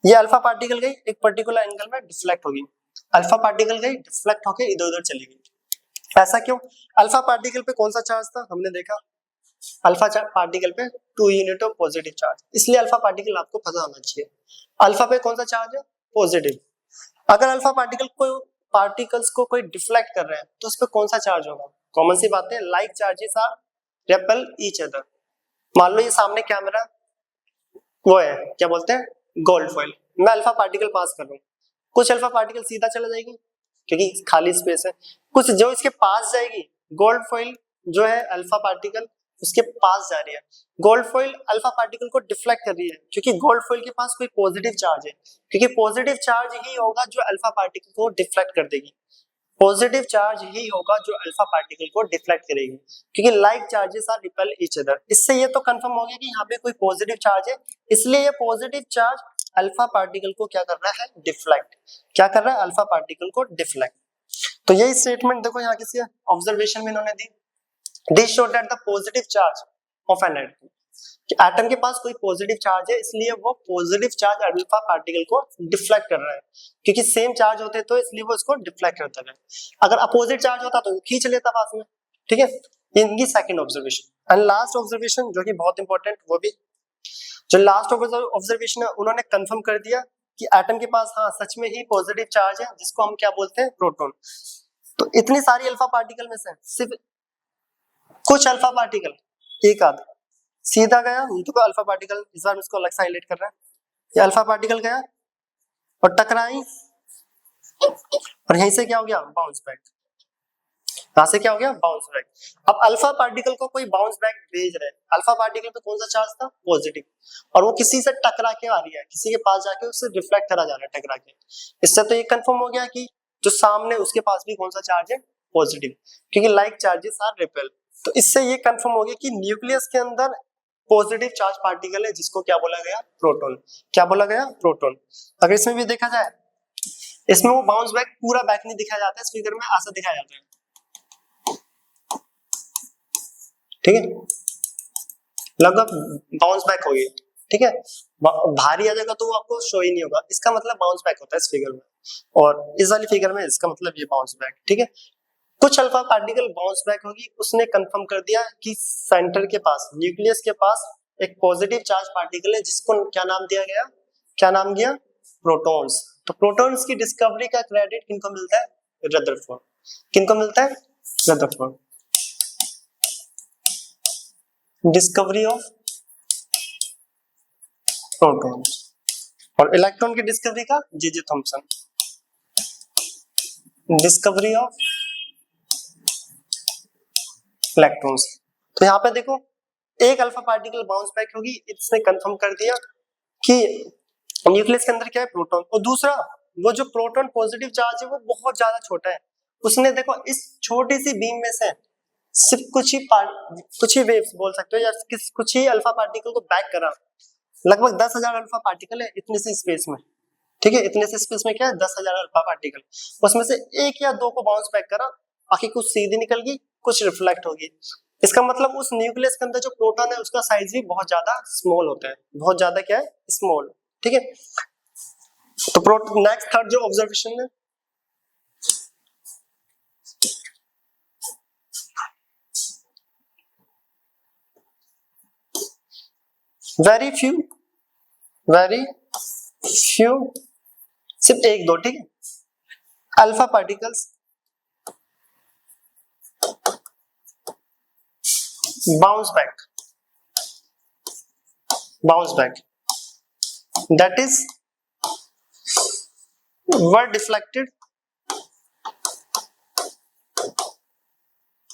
ये अल्फा पार्टिकल गई एक पर्टिकुलर एंगल में डिफ्लेक्ट होगी, अल्फा पार्टिकल गई डिफ्लेक्ट होकर इधर उधर चली गई, ऐसा क्यों? अल्फा पार्टिकल पे कौन सा चार्ज था? हमने देखा अल्फा पार्टिकल पे 2 यूनिट ऑफ पॉजिटिव चार्ज, इसलिए अल्फा पार्टिकल आपको पता होना चाहिए। अल्फा पे कौन सा चार्ज है? पॉजिटिव। अगर अल्फा पार्टिकल्स को कोई डिफ्लेक्ट कर रहे हैं तो उस पे कौन सा चार्ज होगा? कॉमन सी बात है, like charges are repel each other. मान लो ये सामने कैमरा वो है, क्या बोलते हैं, गोल्ड फॉइल, मैं अल्फा पार्टिकल पास कर रहा हूँ, कुछ अल्फा पार्टिकल सीधा चला जाएगी क्योंकि खाली स्पेस है, कुछ जो इसके पास जाएगी, गोल्ड फॉइल जो है अल्फा पार्टिकल उसके पास जा रही है, गोल्ड फॉइल अल्फा पार्टिकल को डिफ्लेक्ट कर रही है क्योंकि गोल्ड फॉइल के पास कोई पॉजिटिव चार्ज है, क्योंकि पॉजिटिव चार्ज ही होगा जो अल्फा पार्टिकल को डिफ्लेक्ट कर देगी, पॉजिटिव चार्ज ही होगा जो अल्फा पार्टिकल को डिफ्लेक्ट करेगी, क्योंकि like charges are repel each other. इससे ये तो कंफर्म हो गया कि यहाँ पे कोई पॉजिटिव चार्ज है, इसलिए ये पॉजिटिव चार्ज अल्फा पार्टिकल को क्या कर रहा है? डिफ्लेक्ट। क्या कर रहा है? अल्फा पार्टिकल को डिफ्लेक्ट। तो यही स्टेटमेंट देखो यहाँ किसी ऑब्जर्वेशन में इन्होंने दी, this show that the positive charge of an atom, कि एटम के पास कोई पॉजिटिव चार्ज है इसलिए वो पॉजिटिव चार्ज अल्फा पार्टिकल को डिफ्लेक्ट कर रहा है, क्योंकि सेम चार्ज होते तो इसलिए वो इसको डिफ्लेक्ट करता है, अगर अपोजिट चार्ज होता तो खींच लेता पास में, ठीक है। इनकी second observation. And last observation जो कि बहुत इंपॉर्टेंट, वो भी जो लास्ट ऑब्जर्वेशन है उन्होंने कंफर्म कर दिया कि एटम के पास हाँ सच में ही पॉजिटिव चार्ज है जिसको हम क्या बोलते हैं, प्रोटॉन। तो इतनी सारी अल्फा पार्टिकल में से सिर्फ कुछ अल्फा पार्टिकल, एक आध सीधा गया, तो अल्फा पार्टिकल, इस बार इसको अलग से हाईलाइट कर रहा है, ये अल्फा पार्टिकल गया और टकराई और यहीं से क्या हो गया, बाउंस बैक। यहां से क्या हो गया, बाउंस बैक। अब अल्फा पार्टिकल को कोई बाउंस बैक भेज रहा है, अल्फा पार्टिकल पे कौन सा चार्ज था, पॉजिटिव, और वो किसी से टकरा के आ रही है, किसी के पास जाके उससे रिफ्लेक्ट करा जा रहा है टकरा के। इससे तो ये कंफर्म हो गया कि जो सामने उसके पास भी कौन सा चार्ज है, पॉजिटिव, क्योंकि लाइक चार्जेस आर रिपेल। तो इससे ये कंफर्म हो गया कि न्यूक्लियस के अंदर पॉजिटिव चार्ज पार्टिकल है जिसको क्या बोला गया, प्रोटॉन। क्या बोला गया, प्रोटॉन। अगर इसमें भी देखा जाए, इसमें वो बाउंस बैक पूरा बैक नहीं दिखाया जाता है, इस फिगर में ऐसा दिखाया जाता है, ठीक है, लगभग बाउंस बैक हो गई, ठीक है। भारी आ जाएगा तो वो आपको शो ही नहीं होगा, इसका मतलब बाउंस बैक होता है इस फिगर में, और इस वाली फिगर में इसका मतलब ये बाउंस बैक, ठीक है। कुछ अल्फा पार्टिकल बाउंस बैक होगी, उसने कंफर्म कर दिया कि सेंटर के पास, न्यूक्लियस के पास एक पॉजिटिव चार्ज पार्टिकल है जिसको क्या नाम दिया गया, क्या नाम दिया, प्रोटॉन्स। तो प्रोटॉन्स की डिस्कवरी का क्रेडिट किनको मिलता है, रदरफोर्ड। किनको मिलता है, रदरफोर्ड। Discovery of proton. और इलेक्ट्रॉन की डिस्कवरी का J Thomson. Discovery of electrons. तो यहाँ पे देखो, एक अल्फा पार्टिकल बाउंस बैक होगी, इसने कंफर्म कर दिया कि न्यूक्लियस के अंदर क्या है, प्रोटॉन। और दूसरा, वो जो प्रोटॉन पॉजिटिव चार्ज है वो बहुत ज्यादा छोटा है, उसने देखो इस छोटी सी बीम में से सिर्फ कुछ ही वेव्स बोल सकते हो या कुछ ही अल्फा पार्टिकल को बैक करा। लगभग 10,000 अल्फा पार्टिकल है इतने से स्पेस में, ठीक है, इतने से स्पेस में क्या है, 10,000 अल्फा पार्टिकल, उसमें से एक या दो को बाउंस बैक करा, बाकी कुछ सीधी निकल गई, कुछ रिफ्लेक्ट होगी। इसका मतलब उस न्यूक्लियस के अंदर जो प्रोटॉन है उसका साइज भी बहुत ज्यादा स्मॉल होता है, बहुत ज्यादा क्या है, स्मॉल, ठीक है। तो प्रोटॉन, नेक्स्ट थर्ड जो ऑब्जर्वेशन है, वेरी फ्यू, सिर्फ एक दो, ठीक है, alpha particles bounce back, that is were deflected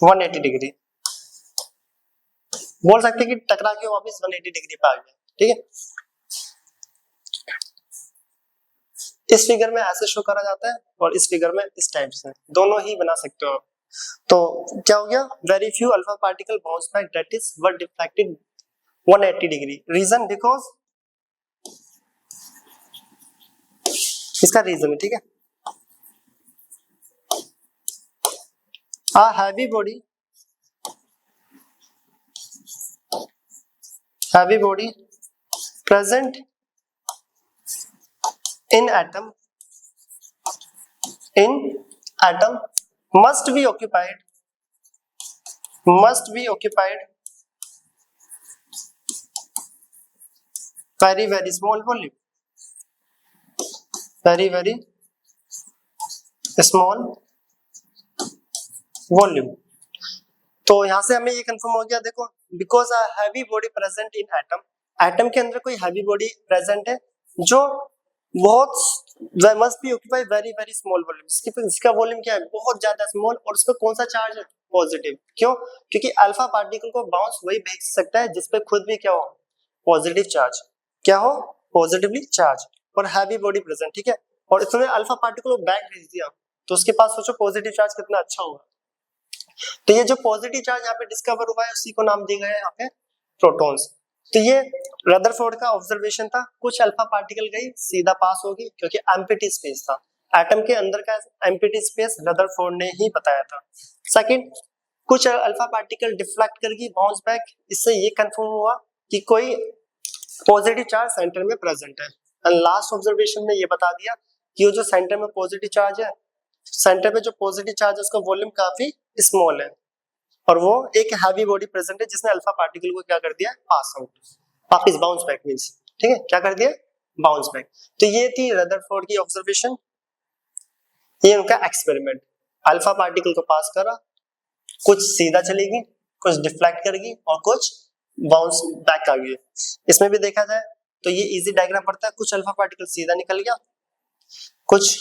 180 degree, बोल सकते कि टकरा के वापस 180 डिग्री पे आ गया, ठीक है। इस फिगर में ऐसे शो करा जाता है और इस फिगर में इस टाइप से, दोनों ही बना सकते हो। तो क्या हो गया, very few alpha particle bounce back that is were deflected 180 degree. Reason, because इसका रीजन है, ठीक है, a heavy body present in atom must be occupied very small volume, very small volume. तो यहां से हमें ये कंफर्म हो गया, देखो, because a heavy body present in atom, atom के अंदर कोई हैवी बॉडी प्रेजेंट है जो बहुत must be occupy very small volume, इसका वॉल्यूम क्या है, बहुत ज्यादा स्मॉल, और उस पर कौन सा चार्ज है, पॉजिटिव। क्यों, क्योंकि अल्फा पार्टिकल को बाउंस वही भेज सकता है जिसपे खुद भी क्या हो, पॉजिटिव चार्ज, क्या हो, पॉजिटिवली चार्ज, और हैवी बॉडी प्रेजेंट, ठीक है। और इसने अल्फा पार्टिकल को बैक भेज दिया, तो उसके पास सोचो पॉजिटिव चार्ज कितना अच्छा होगा। तो ये जो पॉजिटिव चार्ज यहाँ पे डिस्कवर हुआ है उसी को नाम दिया गया है यहाँ पे प्रोटॉन्स। तो ये रदरफोर्ड का ऑब्जर्वेशन था, कुछ अल्फा पार्टिकल गई सीधा पास होगी क्योंकि एम्प्टी स्पेस था, एटम के अंदर का एम्प्टी स्पेस रदरफोर्ड ने ही बताया था। सेकंड, कुछ अल्फा पार्टिकल डिफ्लेक्ट कर गई बाउंस बैक, इससे ये कंफर्म हुआ कि कोई पॉजिटिव चार्ज सेंटर में प्रेजेंट है। एंड लास्ट ऑब्जर्वेशन में ये बता दिया कि वो जो सेंटर में पॉजिटिव चार्ज है, सेंटर पे जो पॉजिटिव चार्ज है उसका वॉल्यूम काफी स्मॉल है, और वो एक हैवी बॉडी प्रेजेंट है जिसने अल्फा पार्टिकल को क्या कर दिया, पास आउट, वापस बाउंस बैक मींस, ठीक है, क्या कर दिया, बाउंस बैक। तो ये थी रदरफोर्ड की ऑब्जर्वेशन, ये उनका एक्सपेरिमेंट। अल्फा पार्टिकल को पास करा, कुछ सीधा चलेगी, कुछ डिफ्लेक्ट करेगी और कुछ बाउंस बैक आ गई। इसमें भी देखा जाए तो ये इजी डायग्राम पड़ता है, कुछ अल्फा पार्टिकल सीधा निकल गया, कुछ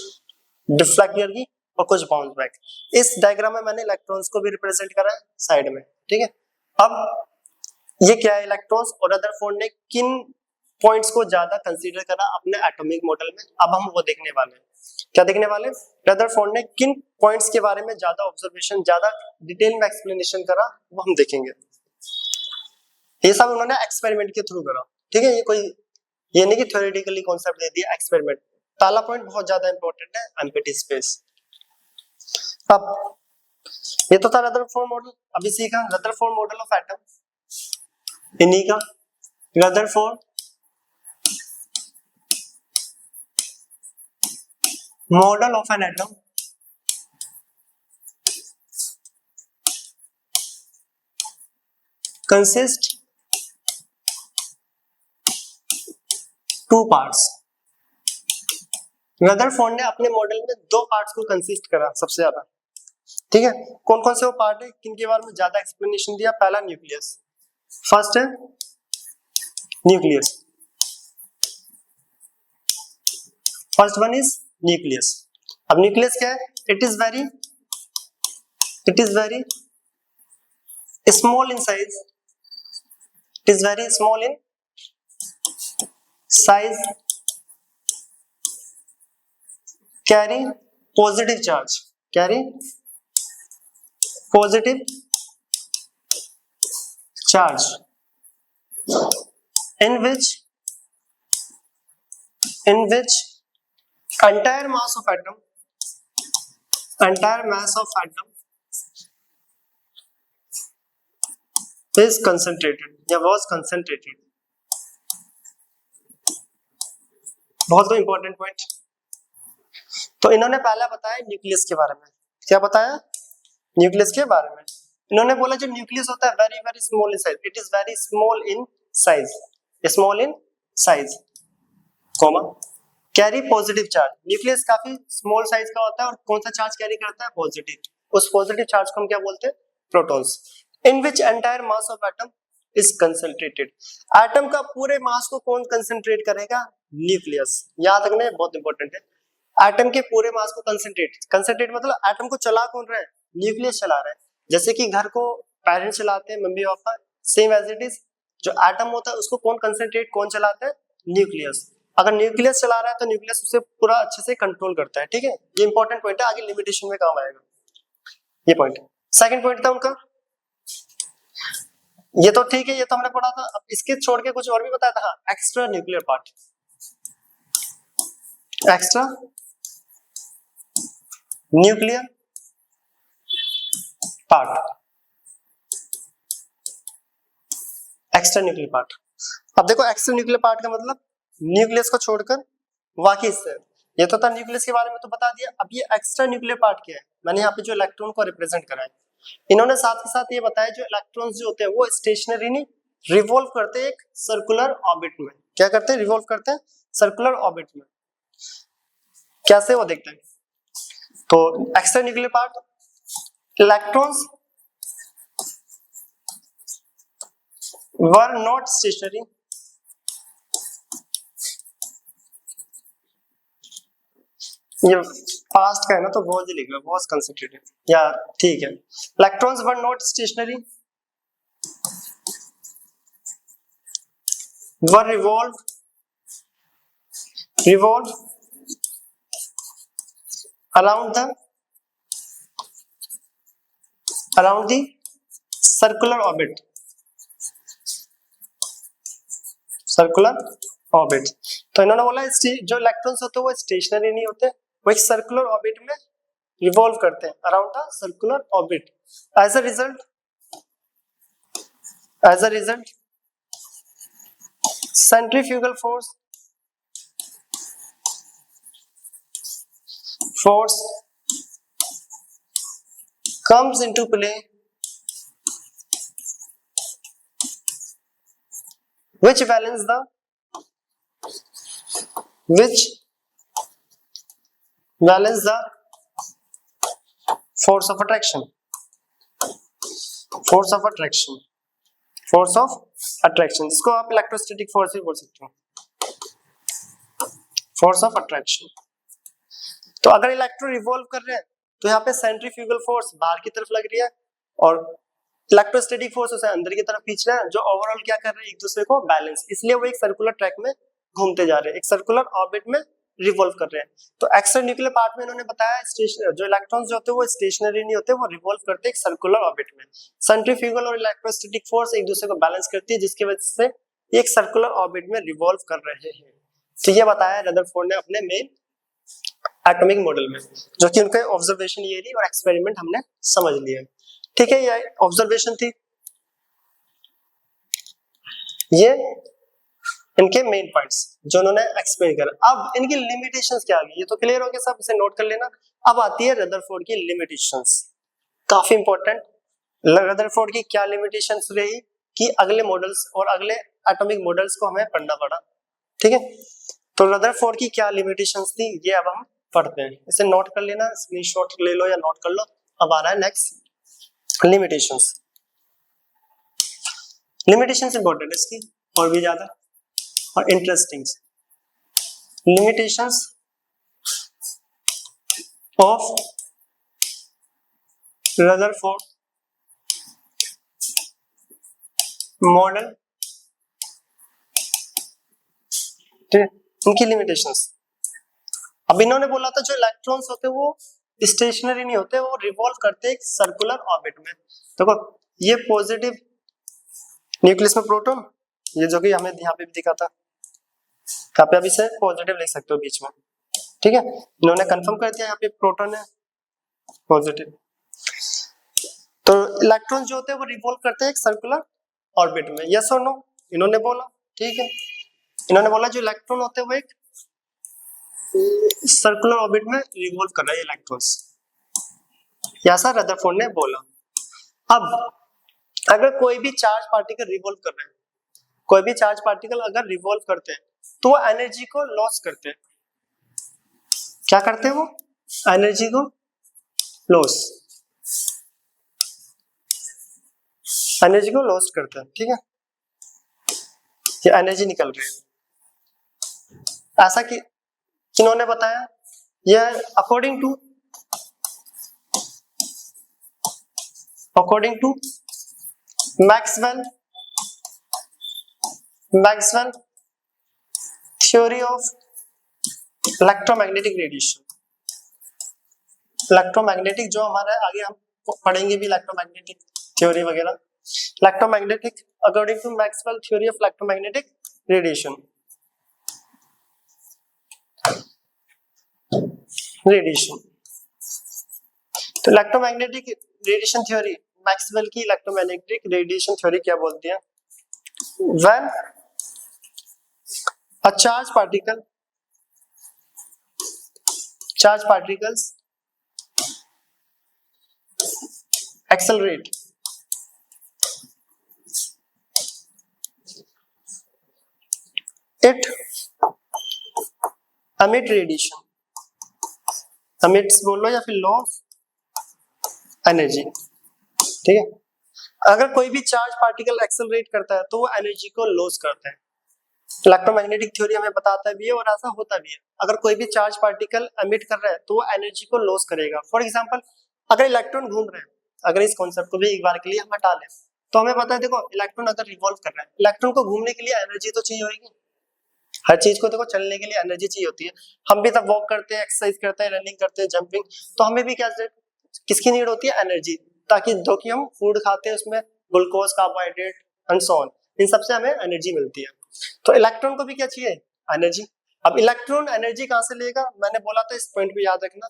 डिफ्लेक्ट करेगी और कुछ बाउंस बैक। इस डायग्राम में मैंने इलेक्ट्रॉन्स को भी रिप्रेजेंट करा है साइड में, ठीक है। अब ये क्या है इलेक्ट्रॉन्स, और रदरफोर्ड ने किन पॉइंट्स को ज्यादा कंसीडर करा अपने एटॉमिक मॉडल में, अब हम वो देखने वाले हैं। क्या देखने वाले हैं, रदरफोर्ड ने किन पॉइंट्स के बारे में ज्यादा ऑब्जर्वेशन, ज्यादा डिटेल में एक्सप्लेनेशन करा, वो हम देखेंगे। ये सब उन्होंने एक्सपेरिमेंट के थ्रू करा, ठीक है। ये नहीं कि थ्योरेटिकली कॉन्सेप्ट दे दिया, एक्सपेरिमेंट। पहला पॉइंट बहुत ज्यादा इंपॉर्टेंट है, एम्प्टी स्पेस। अब ये तो था रदरफोर्ड मॉडल। अभी सीखा रदरफोर्ड मॉडल ऑफ एटम, इन्हीं का Rutherford model of an atom consist two parts. Rutherford ने अपने मॉडल में दो पार्ट्स को कंसिस्ट करा सबसे ज्यादा, ठीक है। कौन कौन से वो पार्ट है, किनके बारे में ज्यादा एक्सप्लेनेशन दिया। पहला न्यूक्लियस, फर्स्ट है nucleus, first one is nucleus. अब न्यूक्लियस क्या है, it is very small in size, it is very small in size, carry positive charge, carry positive charge, in which entire mass of atom is concentrated या was concentrated। बहुत important point. तो इन्होंने पहला बताया nucleus के बारे में। क्या बताया, न्यूक्लियस के बारे में। इन्होंने बोला जो न्यूक्लियस होता है very very small in size, it is very small in size, small in size, comma carry positive charge. Nucleus काफी स्मॉल साइज का होता है और कौन सा चार्ज कैरी करता है, पॉजिटिव। उस पॉजिटिव चार्ज को हम क्या बोलते हैं, protons. In which entire mass of atom is concentrated. Atom का पूरे मास को कौन कंसंट्रेट करेगा, न्यूक्लियस। याद रखना है, बहुत इंपॉर्टेंट है। एटम के पूरे मास को कंसंट्रेट मतलब एटम को चला कौन रहा है, न्यूक्लियस चला रहा है। जैसे कि घर को पेरेंट्स चलाते हैं, mummy papa, same as it is जो एटम होता है उसको कौन चलाता है, न्यूक्लियस। अगर न्यूक्लियस चला रहा है तो न्यूक्लियस उसे पूरा अच्छे से कंट्रोल करता है, ठीक है। ये इंपॉर्टेंट पॉइंट है, आगे लिमिटेशन में काम आएगा ये पॉइंट। सेकंड पॉइंट था उनका, ये तो ठीक है, ये तो हमने पढ़ा था। अब इसके छोड़ के कुछ और भी बताया था, extra nuclear part, extra nuclear part, extra nuclear part. अब देखो एक्स्ट्रा न्यूक्लियर पार्ट का मतलब न्यूक्लियस को छोड़कर बाकी हिस्से। ये तो था न्यूक्लियस के बारे में तो बता दिया। अब ये एक्स्ट्रा न्यूक्लियर पार्ट क्या है, मैंने यहाँ पे जो इलेक्ट्रॉन को रिप्रेजेंट करा है, इन्होंने साथ के साथ ये बताया जो इलेक्ट्रॉन्स जो होते हैं वो स्टेशनरी नहीं, रिवॉल्व करते हैं एक सर्कुलर ऑर्बिट में। क्या करते हैं, रिवॉल्व करते हैं सर्कुलर ऑर्बिट में। कैसे वो देखते हैं, तो extra nuclear part, electrons were not stationary, ये पास्ट का है ना तो बहुत ही लिख लो, बहुत कंसंट्रेटेड या ठीक है। Electrons were not stationary, were revolve around the circular orbit, तो इन्होंने बोला जो इलेक्ट्रॉन्स होते हैं वो स्टेशनरी नहीं होते, वो एक सर्कुलर ऑर्बिट में रिवॉल्व करते हैं around the circular orbit. As a result centrifugal force comes into play which balance the which balance the force of attraction. force of attraction force of attraction इसको आप electrostatic force भी बोल सकते हो, force of attraction. तो अगर electron revolve कर रहे हैं तो यहाँ पे सेंट्रीफ्यूगल फोर्स बाहर की तरफ लग रही है और इलेक्ट्रोस्टैटिक फोर्स उसे अंदर की तरफ खींच रहा है, जो ओवरऑल क्या कर रहे हैं, एक दूसरे को बैलेंस, इसलिए वो एक सर्कुलर ट्रैक में घूमते जा रहे हैं, एक सर्कुलर ऑर्बिट में रिवॉल्व कर रहे हैं। तो एक्स्ट्रा न्यूक्लियर पार्ट में इन्होंने बताया जो इलेक्ट्रॉन्स जो होते हैं वो स्टेशनरी नहीं होते, वो रिवॉल्व करते हैं एक सर्कुलर ऑर्बिट में। सेंट्रीफ्यूगल और इलेक्ट्रोस्टैटिक फोर्स एक दूसरे को बैलेंस करती है, जिसकी वजह से एक सर्कुलर ऑर्बिट में रिवॉल्व कर रहे हैं। तो ये बताया रदरफोर्ड ने अपने मेन एटॉमिक मॉडल में, जो कि उनके ऑब्जर्वेशन ये थी और एक्सपेरिमेंट हमने समझ लिया। ठीक है, ये ऑब्जर्वेशन थी, ये इनके मेन पॉइंट्स जो उन्होंने एक्सप्लेन करा। अब इनकी लिमिटेशंस क्या आ गई, ये तो क्लियर हो गया सब, इसे नोट कर लेना। अब आती है रदरफोर्ड की लिमिटेशंस, काफी इंपॉर्टेंट। रदरफोर्ड की क्या लिमिटेशंस रही कि अगले मॉडल्स और अगले एटॉमिक मॉडल्स को हमें पढ़ना पड़ा। ठीक है, तो रदरफोर्ड की क्या लिमिटेशंस थी ये अब हम पढ़ते हैं, इसे नोट कर लेना, स्क्रीनशॉट ले लो या नोट कर लो। अब आ रहा है नेक्स्ट लिमिटेशंस। लिमिटेशंस इंपॉर्टेंट है इसकी और भी ज्यादा और interesting. Limitations of Rutherford model, ठीक है, उनकी लिमिटेशंस। अब इन्होंने बोला था जो इलेक्ट्रॉन्स होते हैं वो स्टेशनरी नहीं होते, वो रिवॉल्व करते हैं एक सर्कुलर ऑर्बिट में। देखो ये पॉजिटिव न्यूक्लियस में प्रोटॉन, ये जो कि हमें यहाँ पे भी दिखा था, यहाँ पे अभी से पॉजिटिव लिख सकते हो बीच में। ठीक है, इन्होंने कंफर्म कर दिया यहाँ पे प्रोटॉन है पॉजिटिव। तो इलेक्ट्रॉन जो होते हैं वो रिवॉल्व करते हैं एक सर्कुलर ऑर्बिट में, यस और नो, इन्होंने बोला। ठीक है, इन्होंने बोला जो इलेक्ट्रॉन होते हैं वो एक सर्कुलर ऑर्बिट में रिवॉल्व कर रहा है इलेक्ट्रॉन्स, ऐसा रदरफोर्ड ने बोला। अब अगर कोई भी चार्ज पार्टिकल रिवॉल्व कर रहे हैं, कोई भी चार्ज पार्टिकल अगर रिवॉल्व करते हैं तो वो एनर्जी को लॉस करते हैं। क्या करते हैं वो? एनर्जी को लॉस, एनर्जी को लॉस करते हैं। ठीक है, ये एनर्जी निकल रही है, ऐसा कि इन्होंने बताया। यह according to Maxwell theory of electromagnetic radiation, electromagnetic जो हमारा आगे हम पढ़ेंगे भी इलेक्ट्रोमैग्नेटिक थ्योरी वगैरह, electromagnetic according to Maxwell theory of electromagnetic radiation, तो इलेक्ट्रोमैग्नेटिक रेडिएशन थ्योरी, मैक्सवेल की इलेक्ट्रोमैग्नेटिक रेडिएशन थ्योरी क्या बोलती है? When a charge particles accelerate it emit radiation, emits बोल लो या फिर लॉस एनर्जी। ठीक है, अगर कोई भी चार्ज पार्टिकल एक्सेलरेट करता है तो वो एनर्जी को लॉस करता है। इलेक्ट्रोमैग्नेटिक थ्योरी हमें बताता भी है और ऐसा होता भी है। अगर कोई भी चार्ज पार्टिकल एमिट कर रहा है तो वो एनर्जी को लॉस करेगा। फॉर एग्जांपल अगर इलेक्ट्रॉन घूम रहे हैं, अगर इस कॉन्सेप्ट को भी एक बार के लिए हम हटा लें तो हमें पता है, देखो इलेक्ट्रॉन अगर रिवॉल्व कर रहा है, इलेक्ट्रॉन को घूमने के लिए एनर्जी तो चाहिए होगी। हर चीज को देखो चलने के लिए एनर्जी चाहिए होती है। हम भी तब वॉक करते हैं, एक्सरसाइज करते हैं, रनिंग करते हैं, जंपिंग, तो हमें भी क्या किसकी नीड होती है? एनर्जी, ताकि जो कि हम फूड खाते हैं उसमें glucose, carbohydrate and so on, इन सबसे हमें एनर्जी मिलती है। तो इलेक्ट्रॉन को भी क्या चाहिए? एनर्जी। अब इलेक्ट्रॉन एनर्जी कहां से लेगा? मैंने बोला था, इस पॉइंट पे याद रखना,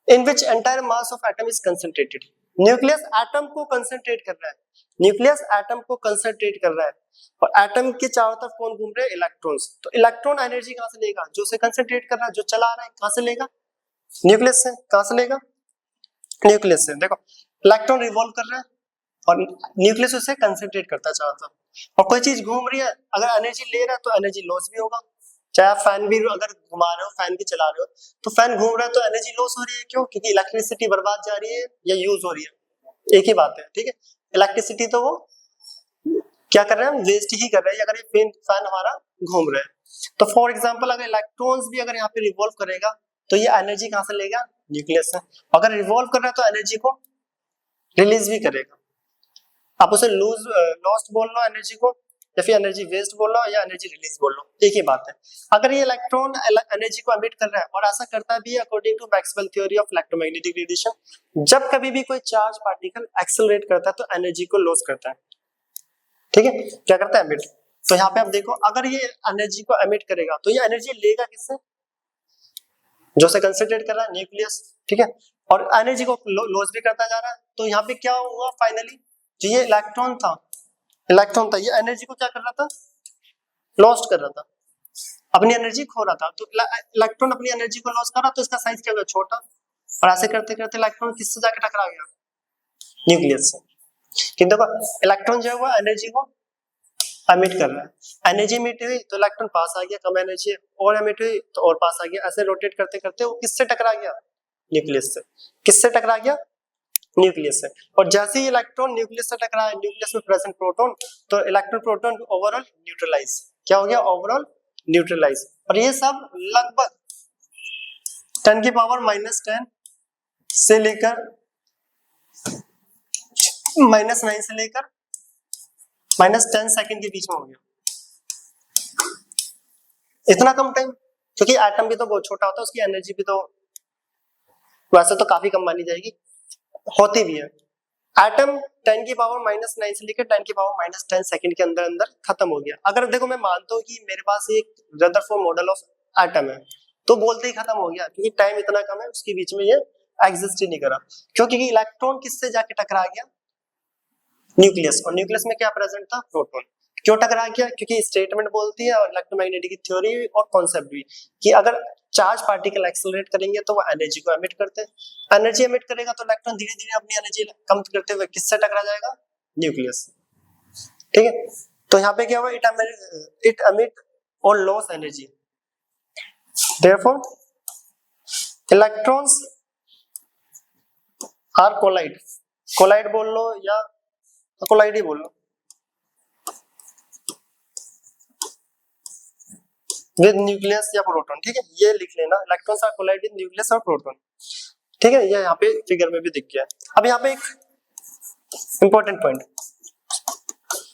in which entire mass of atom is concentrated. Nucleus atom को कंसंट्रेट कर रहा है, न्यूक्लियस एटम को कंसंट्रेट कर रहा है, और एटम के चारों तरफ कौन घूम रहे हैं? इलेक्ट्रॉन्स। तो इलेक्ट्रॉन एनर्जी कहां से लेगा? जो उसे कंसंट्रेट कर रहा है, जो चला रहा है, कहां से लेगा? न्यूक्लियस से। कहां से लेगा? न्यूक्लियस से। देखो इलेक्ट्रॉन रिवॉल्व कर रहा है और न्यूक्लियस उसे कंसंट्रेट करता चाहता, और कोई चीज घूम रही है, अगर एनर्जी ले रहा है तो एनर्जी लॉस भी होगा, चाहे आप फैन भी अगर घुमा रहे हो, फैन भी चला रहे हो, तो फैन घूम रहा है तो एनर्जी लॉस हो रही है। क्यों? क्योंकि इलेक्ट्रिसिटी बर्बाद जा रही है या यूज हो रही है, एक ही बात है, ठीक है। इलेक्ट्रिसिटी तो वो क्या कर रहे हैं, हम वेस्ट ही कर रहे हैं अगर ये फैन हमारा घूम रहा है। तो फॉर एग्जांपल अगर इलेक्ट्रॉन्स भी अगर यहाँ पे रिवॉल्व करेगा तो ये एनर्जी कहाँ से लेगा, न्यूक्लियस से। अगर रिवॉल्व कर रहा है तो एनर्जी को रिलीज भी करेगा। आप उसे लॉस्ट बोल लो एनर्जी को, या फिर एनर्जी वेस्ट बोल लो, या एनर्जी रिलीज बोल लो, एक ही बात है। अगर ये इलेक्ट्रॉन एनर्जी को एमिट कर रहा है, और ऐसा करता भी है according to Maxwell theory of electromagnetic radiation, जब कभी भी कोई चार्ज पार्टिकल एक्सेलरेट करता है तो एनर्जी को लॉस करता है, ठीक है, क्या करता है, एमिट। तो यहाँ पे आप देखो, अगर ये एनर्जी को एमिट करेगा तो ये एनर्जी लेगा किससे, जो से कंसंट्रेट कर रहा है, न्यूक्लियस, ठीक है, और एनर्जी को लॉस भी करता जा रहा है। तो यहाँ पे क्या हुआ फाइनली, जो ये इलेक्ट्रॉन था ये एनर्जी को क्या कर रहा था, लॉस्ट कर रहा था, अपनी एनर्जी खो रहा था। तो इलेक्ट्रॉन अपनी एनर्जी को लॉस कर रहा, तो इसका साइज क्या हो गया, छोटा, और ऐसे करते करते इलेक्ट्रॉन किससे जाके टकरा गया, न्यूक्लियस से। कि देखो इलेक्ट्रॉन जो है वो एनर्जी को एमिट कर रहा है, एनर्जी एमिट हुई तो इलेक्ट्रॉन पास आ गया, कम एनर्जी और एमिट हुई तो और पास आ गया, ऐसे रोटेट करते करते वो किससे टकरा गया, न्यूक्लियस से। किससे टकरा गया, न्यूक्लियस से। और जैसे ही इलेक्ट्रॉन न्यूक्लियस से टकराया, न्यूक्लियस में प्रेजेंट प्रोटॉन, तो इलेक्ट्रॉन प्रोटॉन ओवरऑल न्यूट्रलाइज, क्या हो गया, ओवरऑल न्यूट्रलाइज। और ये सब लगभग 10 की पावर -10 से लेकर -9 से लेकर -10 सेकंड के बीच में हो गया। इतना कम टाइम, क्योंकि एटम भी तो बहुत छोटा होता है, उसकी एनर्जी भी तो वैसे तो काफी कम मानी जाएगी, होती भी है। एटम 10 की पावर -9 से लेकर 10 की पावर -10 सेकंड के अंदर अंदर खत्म हो गया। अगर देखो मैं मानता हूँ कि मेरे पास एक रदरफोर्ड मॉडल ऑफ एटम है, तो बोलते ही खत्म हो गया, क्योंकि टाइम इतना कम है, उसके बीच में ये एग्जिस्ट ही नहीं करा। क्योंकि इलेक्ट्रॉन किससे जाके टकरा गया, न्यूक्लियस, और न्यूक्लियस में क्या प्रेजेंट था, प्रोटॉन। क्यों टकरा गया, क्योंकि स्टेटमेंट बोलती है और इलेक्ट्रोमैग्नेटिक की थ्योरी और कॉन्सेप्ट भी, कि अगर चार्ज पार्टिकल एक्सेलरेट करेंगे तो वो एनर्जी को एमिट करते हैं, एनर्जी एमिट करेगा तो इलेक्ट्रॉन धीरे धीरे अपनी एनर्जी कम करते हुए किससे टकरा जाएगा, न्यूक्लियस, ठीक है। तो यहाँ पे क्या हुआ, इट एमिट और loss energy, therefore electrons are collide, collide बोल लो या कोलाइड ही बोल लो, विद न्यूक्लियस या प्रोटॉन, ठीक है, ये लिख लेना, electrons are collide with nucleus और प्रोटॉन, ठीक है, ये यहाँ पे फिगर में भी दिख गया। अब यहाँ पे एक इंपॉर्टेंट पॉइंट,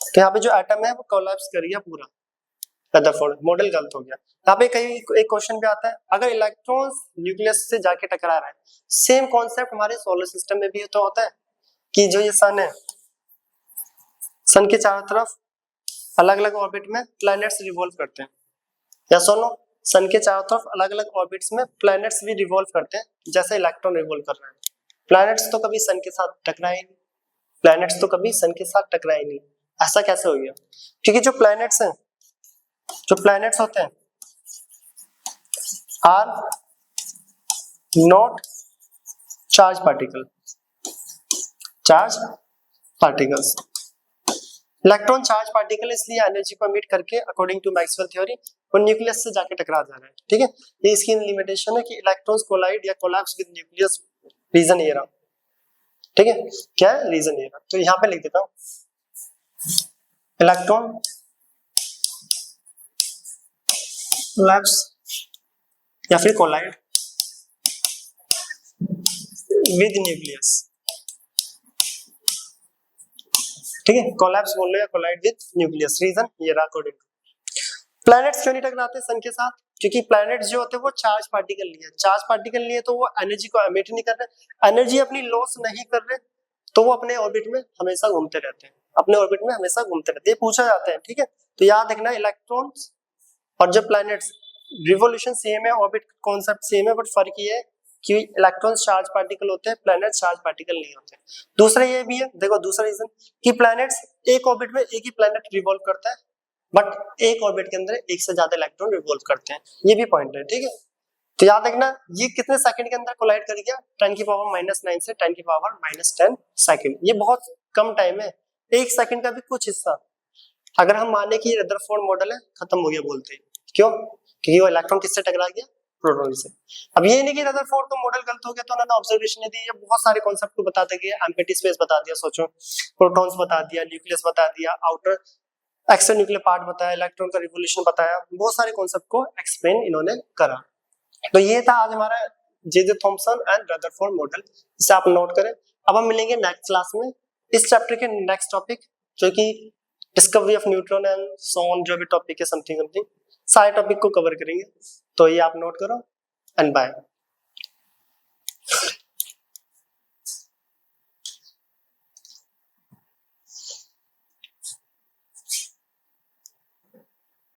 तो यहाँ पे जो एटम है वो कोलैप्स कर गया पूरा, रदरफोर्ड मॉडल गलत हो गया। यहाँ पे कई एक क्वेश्चन भी आता है, अगर इलेक्ट्रॉन्स न्यूक्लियस से जाके टकरा रहा है, सेम कॉन्सेप्ट हमारे सोलर सिस्टम में भी तो होता है, कि जो ये सन है, सन के चारों तरफ अलग अलग ऑर्बिट में प्लैनेट्स रिवॉल्व करते हैं, या सुनो, सन के चारों तरफ अलग अलग ऑर्बिट्स में प्लैनेट्स भी रिवॉल्व करते हैं, जैसे इलेक्ट्रॉन रिवॉल्व कर रहे हैं। प्लैनेट्स तो कभी सन के साथ टकराए नहीं, प्लैनेट्स तो कभी सन के साथ टकराए नहीं, ऐसा कैसे हो गया, क्योंकि जो प्लैनेट्स हैं, जो प्लैनेट्स होते हैं are not charge particle, charge particles. Electron charge particle इसलिए एनर्जी को एमिट करके अकॉर्डिंग टू मैक्सवेल थ्योरी वो न्यूक्लियस से जाके टकरा जा रहा है, ठीक है। ये इसकी लिमिटेशन है कि इलेक्ट्रॉन्स कोलाइड या कोलैप्स विद न्यूक्लियस, रीजन ये रहा, ठीक है, क्या है रीजन ये रहा। तो यहाँ पे लिख देता हूँ, इलेक्ट्रॉन कोलैप्स या फिर कोलाइड विद न्यूक्लियस, ठीक है, कोलैप्स बोल लो या कोलाइड विद न्यूक्लियस, रीजन ये रहा अकॉर्डिंग टू। प्लैनेट्स क्यों नहीं टकराते सन के साथ, क्योंकि प्लैनेट्स जो होते हैं वो चार्ज पार्टिकल लिए, चार्ज पार्टिकल लिए तो वो एनर्जी को एमिट नहीं कर रहे, एनर्जी अपनी लॉस नहीं कर रहे, तो वो अपने ऑर्बिट में हमेशा घूमते रहते हैं, अपने ऑर्बिट में हमेशा घूमते रहते हैं, ये पूछा जाता है, ठीक है। तो याद रखना, इलेक्ट्रॉन्स और जो प्लैनेट्स रिवोल्यूशन सेम है, ऑर्बिट कॉन्सेप्ट सेम है, बट फर्क ये है कि इलेक्ट्रॉन्स चार्ज पार्टिकल होते हैं, प्लैनेट्स चार्ज पार्टिकल नहीं होते। दूसरा ये भी है, देखो दूसरा रीजन, कि प्लैनेट्स एक ऑर्बिट में एक ही प्लैनेट रिवॉल्व करता है, बट एक ऑर्बिट के अंदर एक से ज्यादा इलेक्ट्रॉन रिवॉल्व करते हैं, ये भी पॉइंट है, ठीक है। तो याद रखना, ये कितने सेकंड के अंदर कोलाइड कर गया, 10 की पावर -9 से 10 की पावर -10 सेकंड, ये बहुत कम टाइम है, एक सेकंड का भी कुछ हिस्सा। अगर हम माने कि रदरफोर्ड मॉडल है, खत्म हो गया बोलते हैं, क्यों, क्योंकि वो इलेक्ट्रॉन किससे टकरा गया, प्रोटॉन से। अब ये नहीं कि रदरफोर्ड तो मॉडल गलत हो गया तो उन्होंने ऑब्जर्वेशन दी, ये बहुत सारे कॉन्सेप्ट को बताते गए, एम्प्टी स्पेस बता दिया, सोचो प्रोटॉन्स बता दिया, न्यूक्लियस बता दिया, आउटर एक्स्ट्रा न्यूक्लियर पार्ट बताया, इलेक्ट्रॉन का रिवोल्यूशन बताया, बहुत सारे कॉन्सेप्ट को एक्सप्लेन इन्होंने करा। तो ये था आज हमारा J Thomson and Rutherford model, इसे आप नोट करें। अब हम मिलेंगे नेक्स्ट क्लास में इस चैप्टर के नेक्स्ट टॉपिक, जो कि discovery of neutron and so on, जो भी टॉपिक है समथिंग सारे टॉपिक को कवर करेंगे। तो ये आप नोट करो एंड बाय।